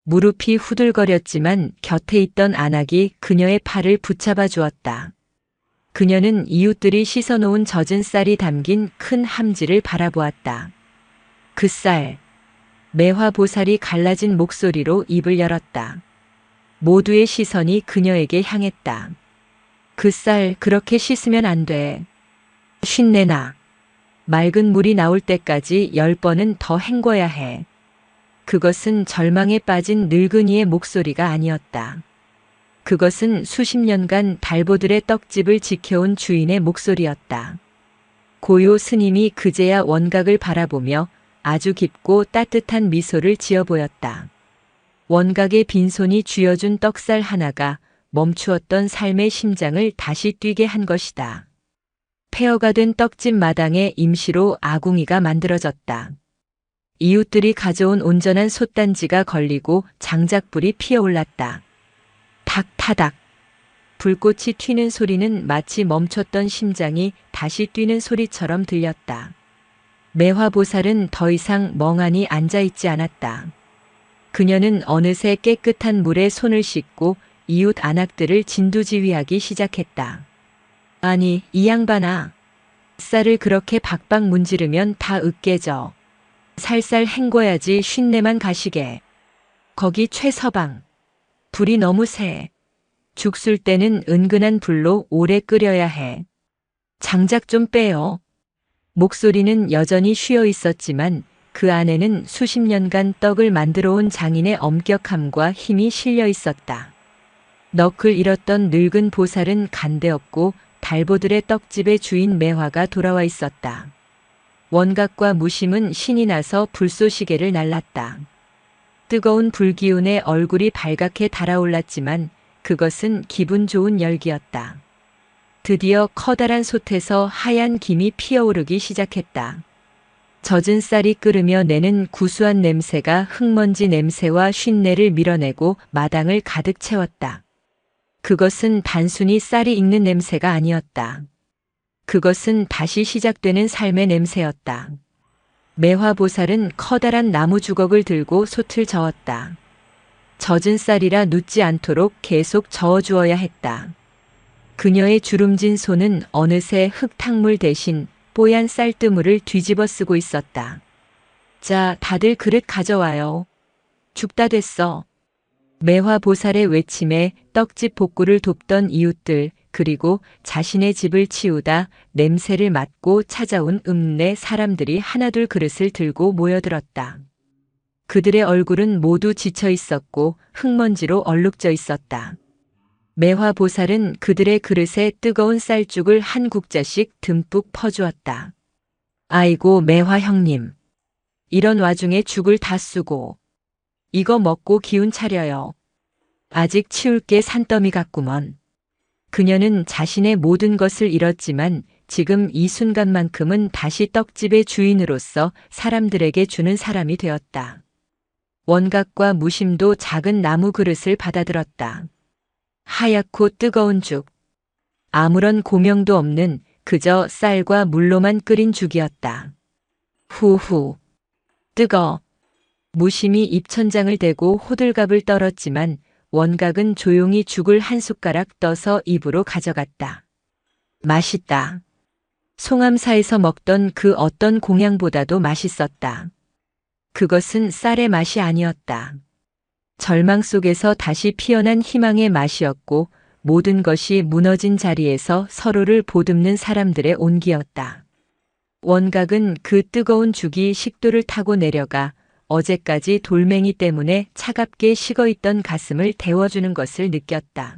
Speaker 1: 무릎이 후들거렸지만 곁에 있던 안악이 그녀의 팔을 붙잡아 주었다. 그녀는 이웃들이 씻어놓은 젖은 쌀이 담긴 큰 함지를 바라보았다. 그 쌀. 매화보살이 갈라진 목소리로 입을 열었다. 모두의 시선이 그녀에게 향했다. 그 쌀 그렇게 씻으면 안 돼. 쉰내나. 맑은 물이 나올 때까지 10번은 더 헹궈야 해. 그것은 절망에 빠진 늙은이의 목소리가 아니었다. 그것은 수십 년간 달보들의 떡집을 지켜온 주인의 목소리였다. 고요 스님이 그제야 원각을 바라보며 아주 깊고 따뜻한 미소를 지어 보였다. 원각의 빈손이 쥐어준 떡살 하나가 멈추었던 삶의 심장을 다시 뛰게 한 것이다. 폐허가 된 떡집 마당에 임시로 아궁이가 만들어졌다. 이웃들이 가져온 온전한 솥단지가 걸리고 장작불이 피어올랐다. 닥타닥. 불꽃이 튀는 소리는 마치 멈췄던 심장이 다시 뛰는 소리처럼 들렸다. 매화보살은 더 이상 멍하니 앉아있지 않았다. 그녀는 어느새 깨끗한 물에 손을 씻고 이웃 안악들을 진두지휘하기 시작했다. 아니, 이 양반아. 쌀을 그렇게 박박 문지르면 다 으깨져. 살살 헹궈야지 쉰내만 가시게. 거기 최서방. 불이 너무 세. 죽 쓸 때는 은근한 불로 오래 끓여야 해. 장작 좀 빼요. 목소리는 여전히 쉬어 있었지만 그 안에는 수십 년간 떡을 만들어 온 장인의 엄격함과 힘이 실려 있었다. 넋을 잃었던 늙은 보살은 간데없고 달보들의 떡집의 주인 매화가 돌아와 있었다. 원각과 무심은 신이 나서 불쏘시개를 날랐다. 뜨거운 불기운에 얼굴이 발갛게 달아올랐지만 그것은 기분 좋은 열기였다. 드디어 커다란 솥에서 하얀 김이 피어오르기 시작했다. 젖은 쌀이 끓으며 내는 구수한 냄새가 흙먼지 냄새와 쉰내를 밀어내고 마당을 가득 채웠다. 그것은 단순히 쌀이 익는 냄새가 아니었다. 그것은 다시 시작되는 삶의 냄새였다. 매화보살은 커다란 나무 주걱을 들고 솥을 저었다. 젖은 쌀이라 눕지 않도록 계속 저어주어야 했다. 그녀의 주름진 손은 어느새 흙탕물 대신 뽀얀 쌀뜨물을 뒤집어 쓰고 있었다. 자, 다들 그릇 가져와요. 죽 다 됐어. 매화보살의 외침에 떡집 복구를 돕던 이웃들, 그리고 자신의 집을 치우다 냄새를 맡고 찾아온 읍내 사람들이 하나둘 그릇을 들고 모여들었다. 그들의 얼굴은 모두 지쳐 있었고 흙먼지로 얼룩져 있었다. 매화보살은 그들의 그릇에 뜨거운 쌀죽을 한 국자씩 듬뿍 퍼주었다. 아이고 매화 형님. 이런 와중에 죽을 다 쓰고. 이거 먹고 기운 차려요. 아직 치울 게 산더미 같구먼. 그녀는 자신의 모든 것을 잃었지만 지금 이 순간만큼은 다시 떡집의 주인으로서 사람들에게 주는 사람이 되었다. 원각과 무심도 작은 나무 그릇을 받아들었다. 하얗고 뜨거운 죽. 아무런 고명도 없는 그저 쌀과 물로만 끓인 죽이었다. 후후. 뜨거. 무심히 입천장을 대고 호들갑을 떨었지만 원각은 조용히 죽을 한 숟가락 떠서 입으로 가져갔다. 맛있다. 송암사에서 먹던 그 어떤 공양보다도 맛있었다. 그것은 쌀의 맛이 아니었다. 절망 속에서 다시 피어난 희망의 맛이었고 모든 것이 무너진 자리에서 서로를 보듬는 사람들의 온기였다. 원각은 그 뜨거운 죽이 식도를 타고 내려가 어제까지 돌멩이 때문에 차갑게 식어있던 가슴을 데워주는 것을 느꼈다.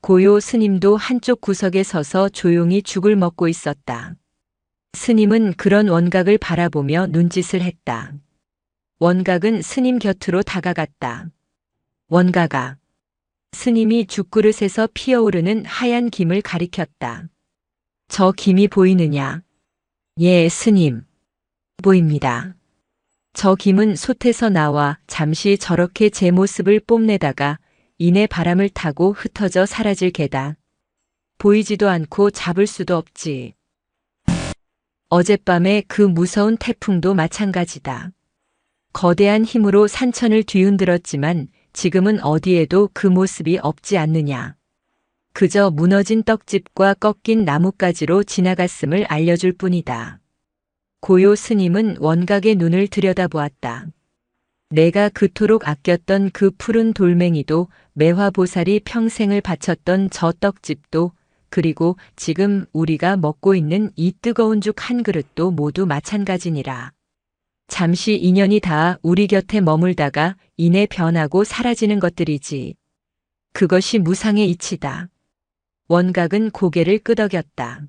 Speaker 1: 고요 스님도 한쪽 구석에 서서 조용히 죽을 먹고 있었다. 스님은 그런 원각을 바라보며 눈짓을 했다. 원각은 스님 곁으로 다가갔다. 원각아. 스님이 죽그릇에서 피어오르는 하얀 김을 가리켰다. 저 김이 보이느냐? 예, 스님. 보입니다. 저 김은 솥에서 나와 잠시 저렇게 제 모습을 뽐내다가 이내 바람을 타고 흩어져 사라질 게다. 보이지도 않고 잡을 수도 없지. 어젯밤의 그 무서운 태풍도 마찬가지다. 거대한 힘으로 산천을 뒤흔들었지만 지금은 어디에도 그 모습이 없지 않느냐. 그저 무너진 떡집과 꺾인 나뭇가지로 지나갔음을 알려줄 뿐이다. 고요 스님은 원각의 눈을 들여다보았다. 내가 그토록 아꼈던 그 푸른 돌멩이도 매화보살이 평생을 바쳤던 저 떡집도 그리고 지금 우리가 먹고 있는 이 뜨거운 죽 한 그릇도 모두 마찬가지니라. 잠시 인연이 닿아 우리 곁에 머물다가 이내 변하고 사라지는 것들이지. 그것이 무상의 이치다. 원각은 고개를 끄덕였다.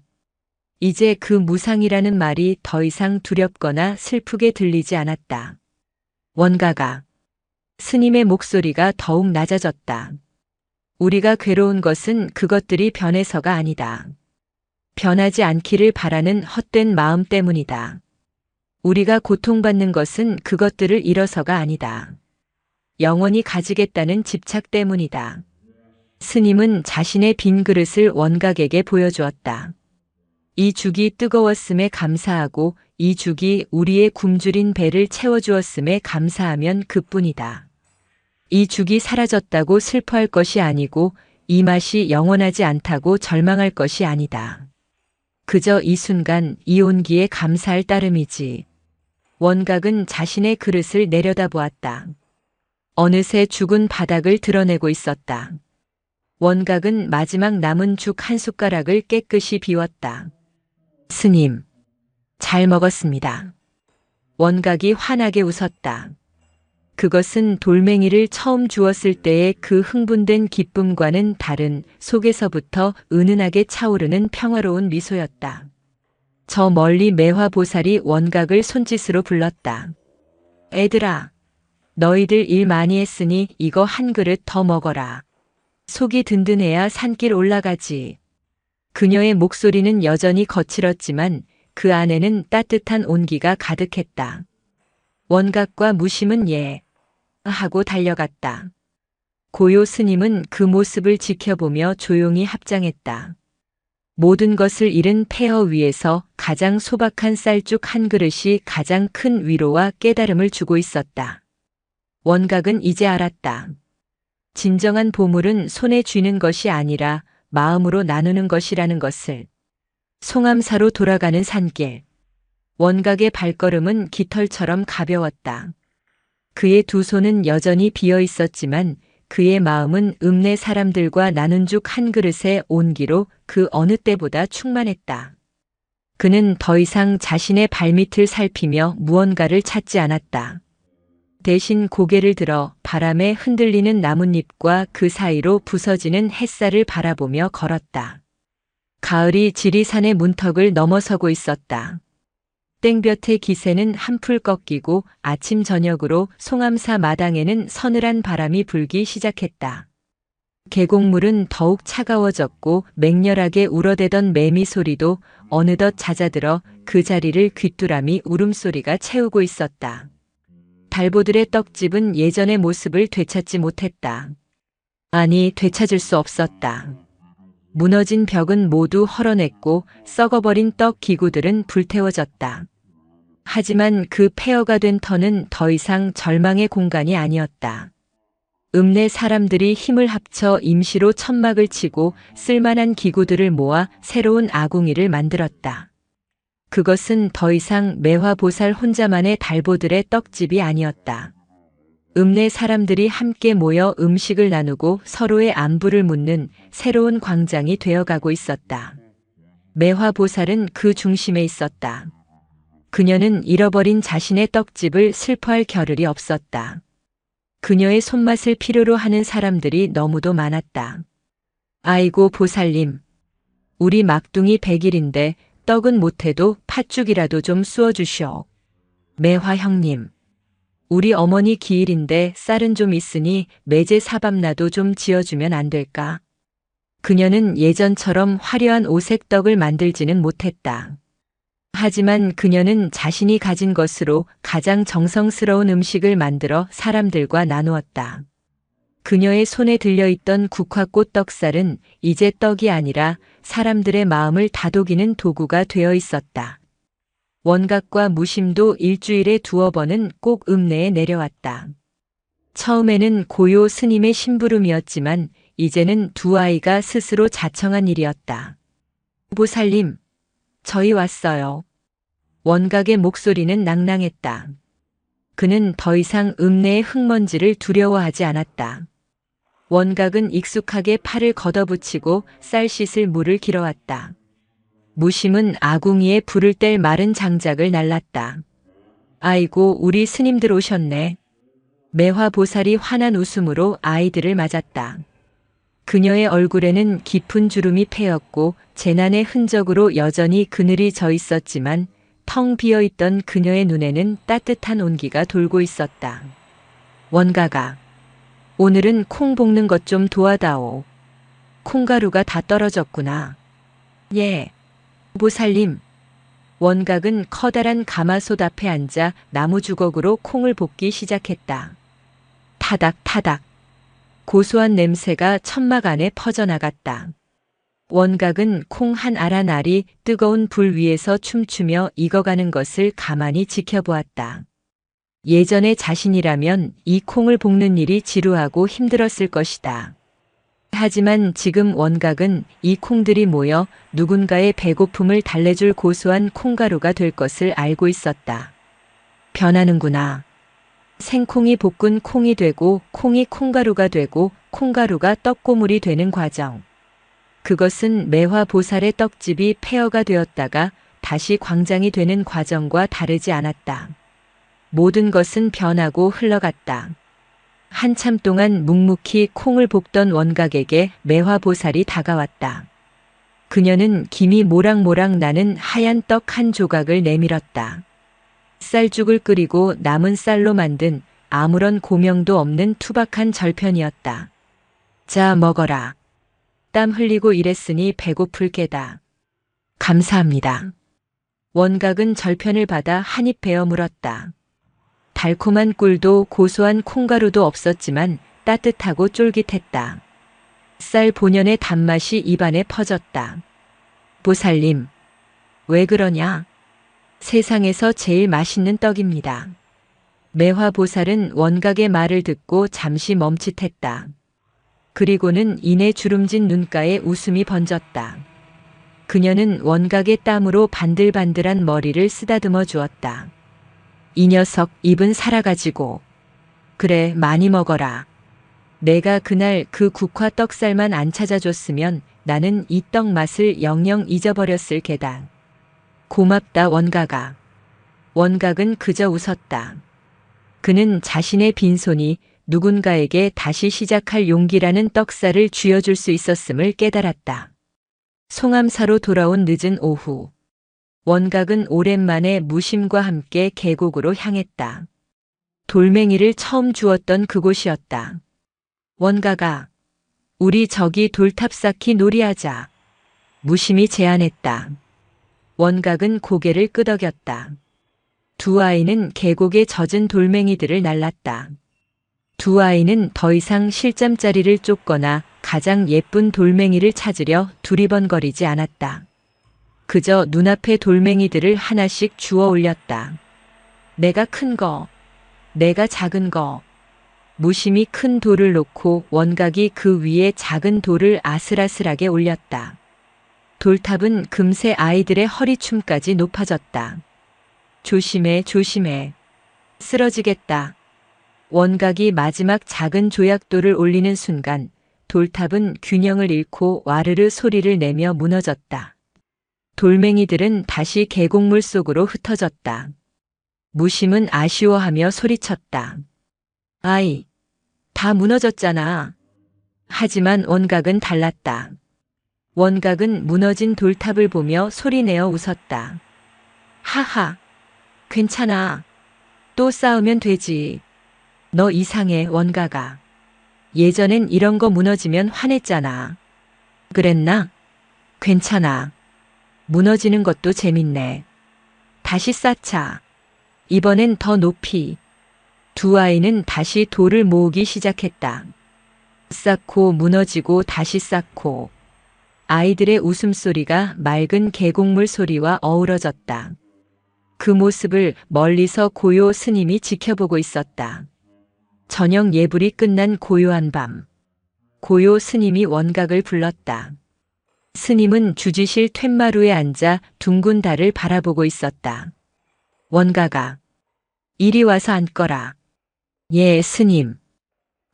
Speaker 1: 이제 그 무상이라는 말이 더 이상 두렵거나 슬프게 들리지 않았다. 원각아. 스님의 목소리가 더욱 낮아졌다. 우리가 괴로운 것은 그것들이 변해서가 아니다. 변하지 않기를 바라는 헛된 마음 때문이다. 우리가 고통받는 것은 그것들을 잃어서가 아니다. 영원히 가지겠다는 집착 때문이다. 스님은 자신의 빈 그릇을 원각에게 보여주었다. 이 죽이 뜨거웠음에 감사하고 이 죽이 우리의 굶주린 배를 채워주었음에 감사하면 그뿐이다. 이 죽이 사라졌다고 슬퍼할 것이 아니고 이 맛이 영원하지 않다고 절망할 것이 아니다. 그저 이 순간 이 온기에 감사할 따름이지. 원각은 자신의 그릇을 내려다보았다. 어느새 죽은 바닥을 드러내고 있었다. 원각은 마지막 남은 죽 한 숟가락을 깨끗이 비웠다. 스님, 잘 먹었습니다. 원각이 환하게 웃었다. 그것은 돌멩이를 처음 주었을 때의 그 흥분된 기쁨과는 다른 속에서부터 은은하게 차오르는 평화로운 미소였다. 저 멀리 매화보살이 원각을 손짓으로 불렀다. 애들아, 너희들 일 많이 했으니 이거 한 그릇 더 먹어라. 속이 든든해야 산길 올라가지. 그녀의 목소리는 여전히 거칠었지만 그 안에는 따뜻한 온기가 가득했다. 원각과 무심은 예. 하고 달려갔다. 고요 스님은 그 모습을 지켜보며 조용히 합장했다. 모든 것을 잃은 폐허 위에서 가장 소박한 쌀죽 한 그릇이 가장 큰 위로와 깨달음을 주고 있었다. 원각은 이제 알았다. 진정한 보물은 손에 쥐는 것이 아니라 마음으로 나누는 것이라는 것을. 송암사로 돌아가는 산길. 원각의 발걸음은 깃털처럼 가벼웠다. 그의 두 손은 여전히 비어 있었지만 그의 마음은 읍내 사람들과 나눈 죽 한 그릇의 온기로 그 어느 때보다 충만했다. 그는 더 이상 자신의 발밑을 살피며 무언가를 찾지 않았다. 대신 고개를 들어 바람에 흔들리는 나뭇잎과 그 사이로 부서지는 햇살을 바라보며 걸었다. 가을이 지리산의 문턱을 넘어서고 있었다. 땡볕의 기세는 한풀 꺾이고 아침 저녁으로 송암사 마당에는 서늘한 바람이 불기 시작했다. 계곡물은 더욱 차가워졌고 맹렬하게 울어대던 매미 소리도 어느덧 잦아들어 그 자리를 귀뚜라미 울음소리가 채우고 있었다. 달보들의 떡집은 예전의 모습을 되찾지 못했다. 아니, 되찾을 수 없었다. 무너진 벽은 모두 헐어냈고 썩어버린 떡 기구들은 불태워졌다. 하지만 그 폐허가 된 터는 더 이상 절망의 공간이 아니었다. 읍내 사람들이 힘을 합쳐 임시로 천막을 치고 쓸만한 기구들을 모아 새로운 아궁이를 만들었다. 그것은 더 이상 매화보살 혼자만의 달보들의 떡집이 아니었다. 읍내 사람들이 함께 모여 음식을 나누고 서로의 안부를 묻는 새로운 광장이 되어가고 있었다. 매화보살은 그 중심에 있었다. 그녀는 잃어버린 자신의 떡집을 슬퍼할 겨를이 없었다. 그녀의 손맛을 필요로 하는 사람들이 너무도 많았다. 아이고 보살님, 우리 막둥이 100일인데 떡은 못해도 팥죽이라도 좀 쑤어주시오. 매화 형님, 우리 어머니 기일인데 쌀은 좀 있으니 매제 사밥나도 좀 지어주면 안 될까? 그녀는 예전처럼 화려한 오색떡을 만들지는 못했다. 하지만 그녀는 자신이 가진 것으로 가장 정성스러운 음식을 만들어 사람들과 나누었다. 그녀의 손에 들려있던 국화꽃 떡살은 이제 떡이 아니라 사람들의 마음을 다독이는 도구가 되어 있었다. 원각과 무심도 일주일에 2번은 꼭 읍내에 내려왔다. 처음에는 고요 스님의 심부름이었지만 이제는 두 아이가 스스로 자청한 일이었다. 보살님, 저희 왔어요. 원각의 목소리는 낭낭했다. 그는 더 이상 읍내의 흙먼지를 두려워하지 않았다. 원각은 익숙하게 팔을 걷어붙이고 쌀 씻을 물을 길어왔다. 무심은 아궁이에 불을 뗄 마른 장작을 날랐다. 아이고, 우리 스님들 오셨네. 매화보살이 환한 웃음으로 아이들을 맞았다. 그녀의 얼굴에는 깊은 주름이 패였고 재난의 흔적으로 여전히 그늘이 져 있었지만 텅 비어있던 그녀의 눈에는 따뜻한 온기가 돌고 있었다. 원가가, 오늘은 콩 볶는 것 좀 도와다오. 콩가루가 다 떨어졌구나. 예. 보살님. 원각은 커다란 가마솥 앞에 앉아 나무 주걱으로 콩을 볶기 시작했다. 타닥타닥. 고소한 냄새가 천막 안에 퍼져나갔다. 원각은 콩 한 알 한 알이 뜨거운 불 위에서 춤추며 익어가는 것을 가만히 지켜보았다. 예전의 자신이라면 이 콩을 볶는 일이 지루하고 힘들었을 것이다. 하지만 지금 원각은 이 콩들이 모여 누군가의 배고픔을 달래줄 고소한 콩가루가 될 것을 알고 있었다. 변하는구나. 생콩이 볶은 콩이 되고 콩이 콩가루가 되고 콩가루가 떡고물이 되는 과정. 그것은 매화보살의 떡집이 폐허가 되었다가 다시 광장이 되는 과정과 다르지 않았다. 모든 것은 변하고 흘러갔다. 한참 동안 묵묵히 콩을 볶던 원각에게 매화보살이 다가왔다. 그녀는 김이 모락모락 나는 하얀 떡 한 조각을 내밀었다. 쌀죽을 끓이고 남은 쌀로 만든 아무런 고명도 없는 투박한 절편이었다. 자, 먹어라. 땀 흘리고 일했으니 배고플 게다. 감사합니다. 원각은 절편을 받아 한 입 베어 물었다. 달콤한 꿀도 고소한 콩가루도 없었지만 따뜻하고 쫄깃했다. 쌀 본연의 단맛이 입안에 퍼졌다. 보살님, 왜 그러냐? 세상에서 제일 맛있는 떡입니다. 매화보살은 원각의 말을 듣고 잠시 멈칫했다. 그리고는 이내 주름진 눈가에 웃음이 번졌다. 그녀는 원각의 땀으로 반들반들한 머리를 쓰다듬어 주었다. 이 녀석 입은 살아가지고. 그래, 많이 먹어라. 내가 그날 그 국화 떡살만 안 찾아줬으면 나는 이 떡 맛을 영영 잊어버렸을 게다. 고맙다, 원각아. 원각은 그저 웃었다. 그는 자신의 빈손이 누군가에게 다시 시작할 용기라는 떡살을 쥐어줄 수 있었음을 깨달았다. 송암사로 돌아온 늦은 오후. 원각은 오랜만에 무심과 함께 계곡으로 향했다. 돌멩이를 처음 주었던 그곳이었다. 원각아, 우리 저기 돌탑 쌓기 놀이하자. 무심히 제안했다. 원각은 고개를 끄덕였다. 두 아이는 계곡에 젖은 돌멩이들을 날랐다. 두 아이는 더 이상 실잠자리를 쫓거나 가장 예쁜 돌멩이를 찾으려 두리번거리지 않았다. 그저 눈앞의 돌멩이들을 하나씩 주워 올렸다. 내가 큰 거, 내가 작은 거. 무심히 큰 돌을 놓고 원각이 그 위에 작은 돌을 아슬아슬하게 올렸다. 돌탑은 금세 아이들의 허리춤까지 높아졌다. 조심해, 조심해. 쓰러지겠다. 원각이 마지막 작은 조약돌을 올리는 순간 돌탑은 균형을 잃고 와르르 소리를 내며 무너졌다. 돌멩이들은 다시 계곡물 속으로 흩어졌다. 무심은 아쉬워하며 소리쳤다. 아이, 다 무너졌잖아. 하지만 원각은 달랐다. 원각은 무너진 돌탑을 보며 소리내어 웃었다. 하하, 괜찮아. 또 싸우면 되지. 너 이상해, 원각아. 예전엔 이런 거 무너지면 화냈잖아. 그랬나? 괜찮아. 무너지는 것도 재밌네. 다시 쌓자. 이번엔 더 높이. 두 아이는 다시 돌을 모으기 시작했다. 쌓고 무너지고 다시 쌓고. 아이들의 웃음소리가 맑은 계곡물 소리와 어우러졌다. 그 모습을 멀리서 고요 스님이 지켜보고 있었다. 저녁 예불이 끝난 고요한 밤. 고요 스님이 원각을 불렀다. 스님은 주지실 툇마루에 앉아 둥근 달을 바라보고 있었다. 원각아, 이리 와서 앉거라. 예, 스님.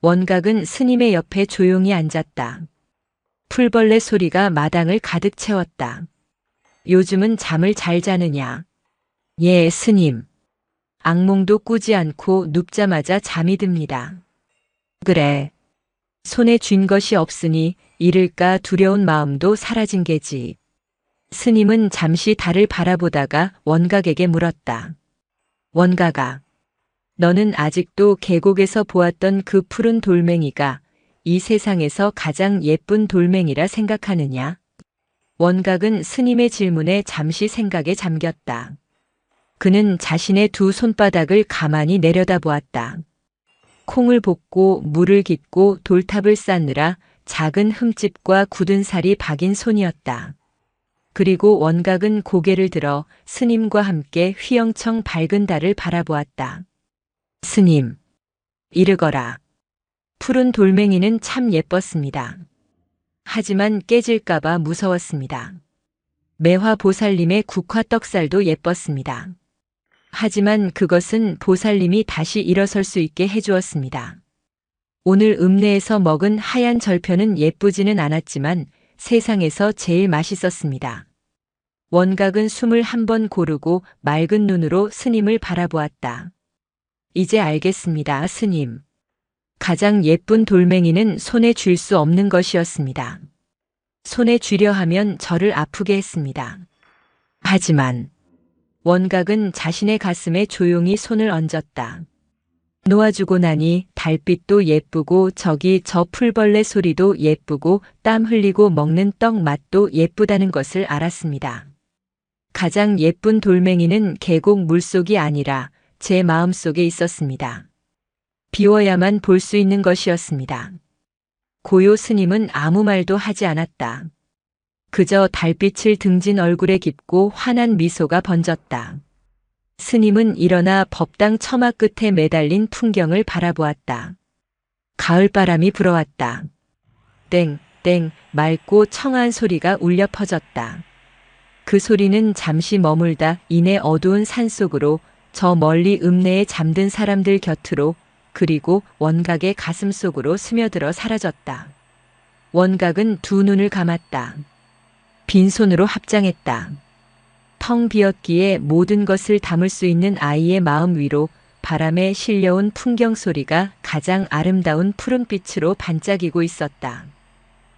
Speaker 1: 원각은 스님의 옆에 조용히 앉았다. 풀벌레 소리가 마당을 가득 채웠다. 요즘은 잠을 잘 자느냐? 예, 스님. 악몽도 꾸지 않고 눕자마자 잠이 듭니다. 그래. 손에 쥔 것이 없으니 잃을까 두려운 마음도 사라진 게지. 스님은 잠시 달을 바라보다가 원각에게 물었다. 원각아, 너는 아직도 계곡에서 보았던 그 푸른 돌멩이가 이 세상에서 가장 예쁜 돌멩이라 생각하느냐? 원각은 스님의 질문에 잠시 생각에 잠겼다. 그는 자신의 두 손바닥을 가만히 내려다보았다. 콩을 볶고 물을 깃고 돌탑을 쌓느라 작은 흠집과 굳은 살이 박인 손이었다. 그리고 원각은 고개를 들어 스님과 함께 휘영청 밝은 달을 바라보았다. 스님, 이르거라. 푸른 돌멩이는 참 예뻤습니다. 하지만 깨질까봐 무서웠습니다. 매화 보살님의 국화 떡살도 예뻤습니다. 하지만 그것은 보살님이 다시 일어설 수 있게 해주었습니다. 오늘 읍내에서 먹은 하얀 절편은 예쁘지는 않았지만 세상에서 제일 맛있었습니다. 원각은 숨을 한번 고르고 맑은 눈으로 스님을 바라보았다. 이제 알겠습니다, 스님. 가장 예쁜 돌멩이는 손에 쥘 수 없는 것이었습니다. 손에 쥐려 하면 저를 아프게 했습니다. 하지만 원각은 자신의 가슴에 조용히 손을 얹었다. 놓아주고 나니 달빛도 예쁘고 저기 저 풀벌레 소리도 예쁘고 땀 흘리고 먹는 떡 맛도 예쁘다는 것을 알았습니다. 가장 예쁜 돌멩이는 계곡 물속이 아니라 제 마음속에 있었습니다. 비워야만 볼 수 있는 것이었습니다. 고요 스님은 아무 말도 하지 않았다. 그저 달빛을 등진 얼굴에 깊고 환한 미소가 번졌다. 스님은 일어나 법당 처마 끝에 매달린 풍경을 바라보았다. 가을바람이 불어왔다. 땡, 땡, 맑고 청아한 소리가 울려 퍼졌다. 그 소리는 잠시 머물다 이내 어두운 산속으로 저 멀리 읍내에 잠든 사람들 곁으로 그리고 원각의 가슴 속으로 스며들어 사라졌다. 원각은 두 눈을 감았다. 빈손으로 합장했다. 텅 비었기에 모든 것을 담을 수 있는 아이의 마음 위로 바람에 실려온 풍경 소리가 가장 아름다운 푸른빛으로 반짝이고 있었다.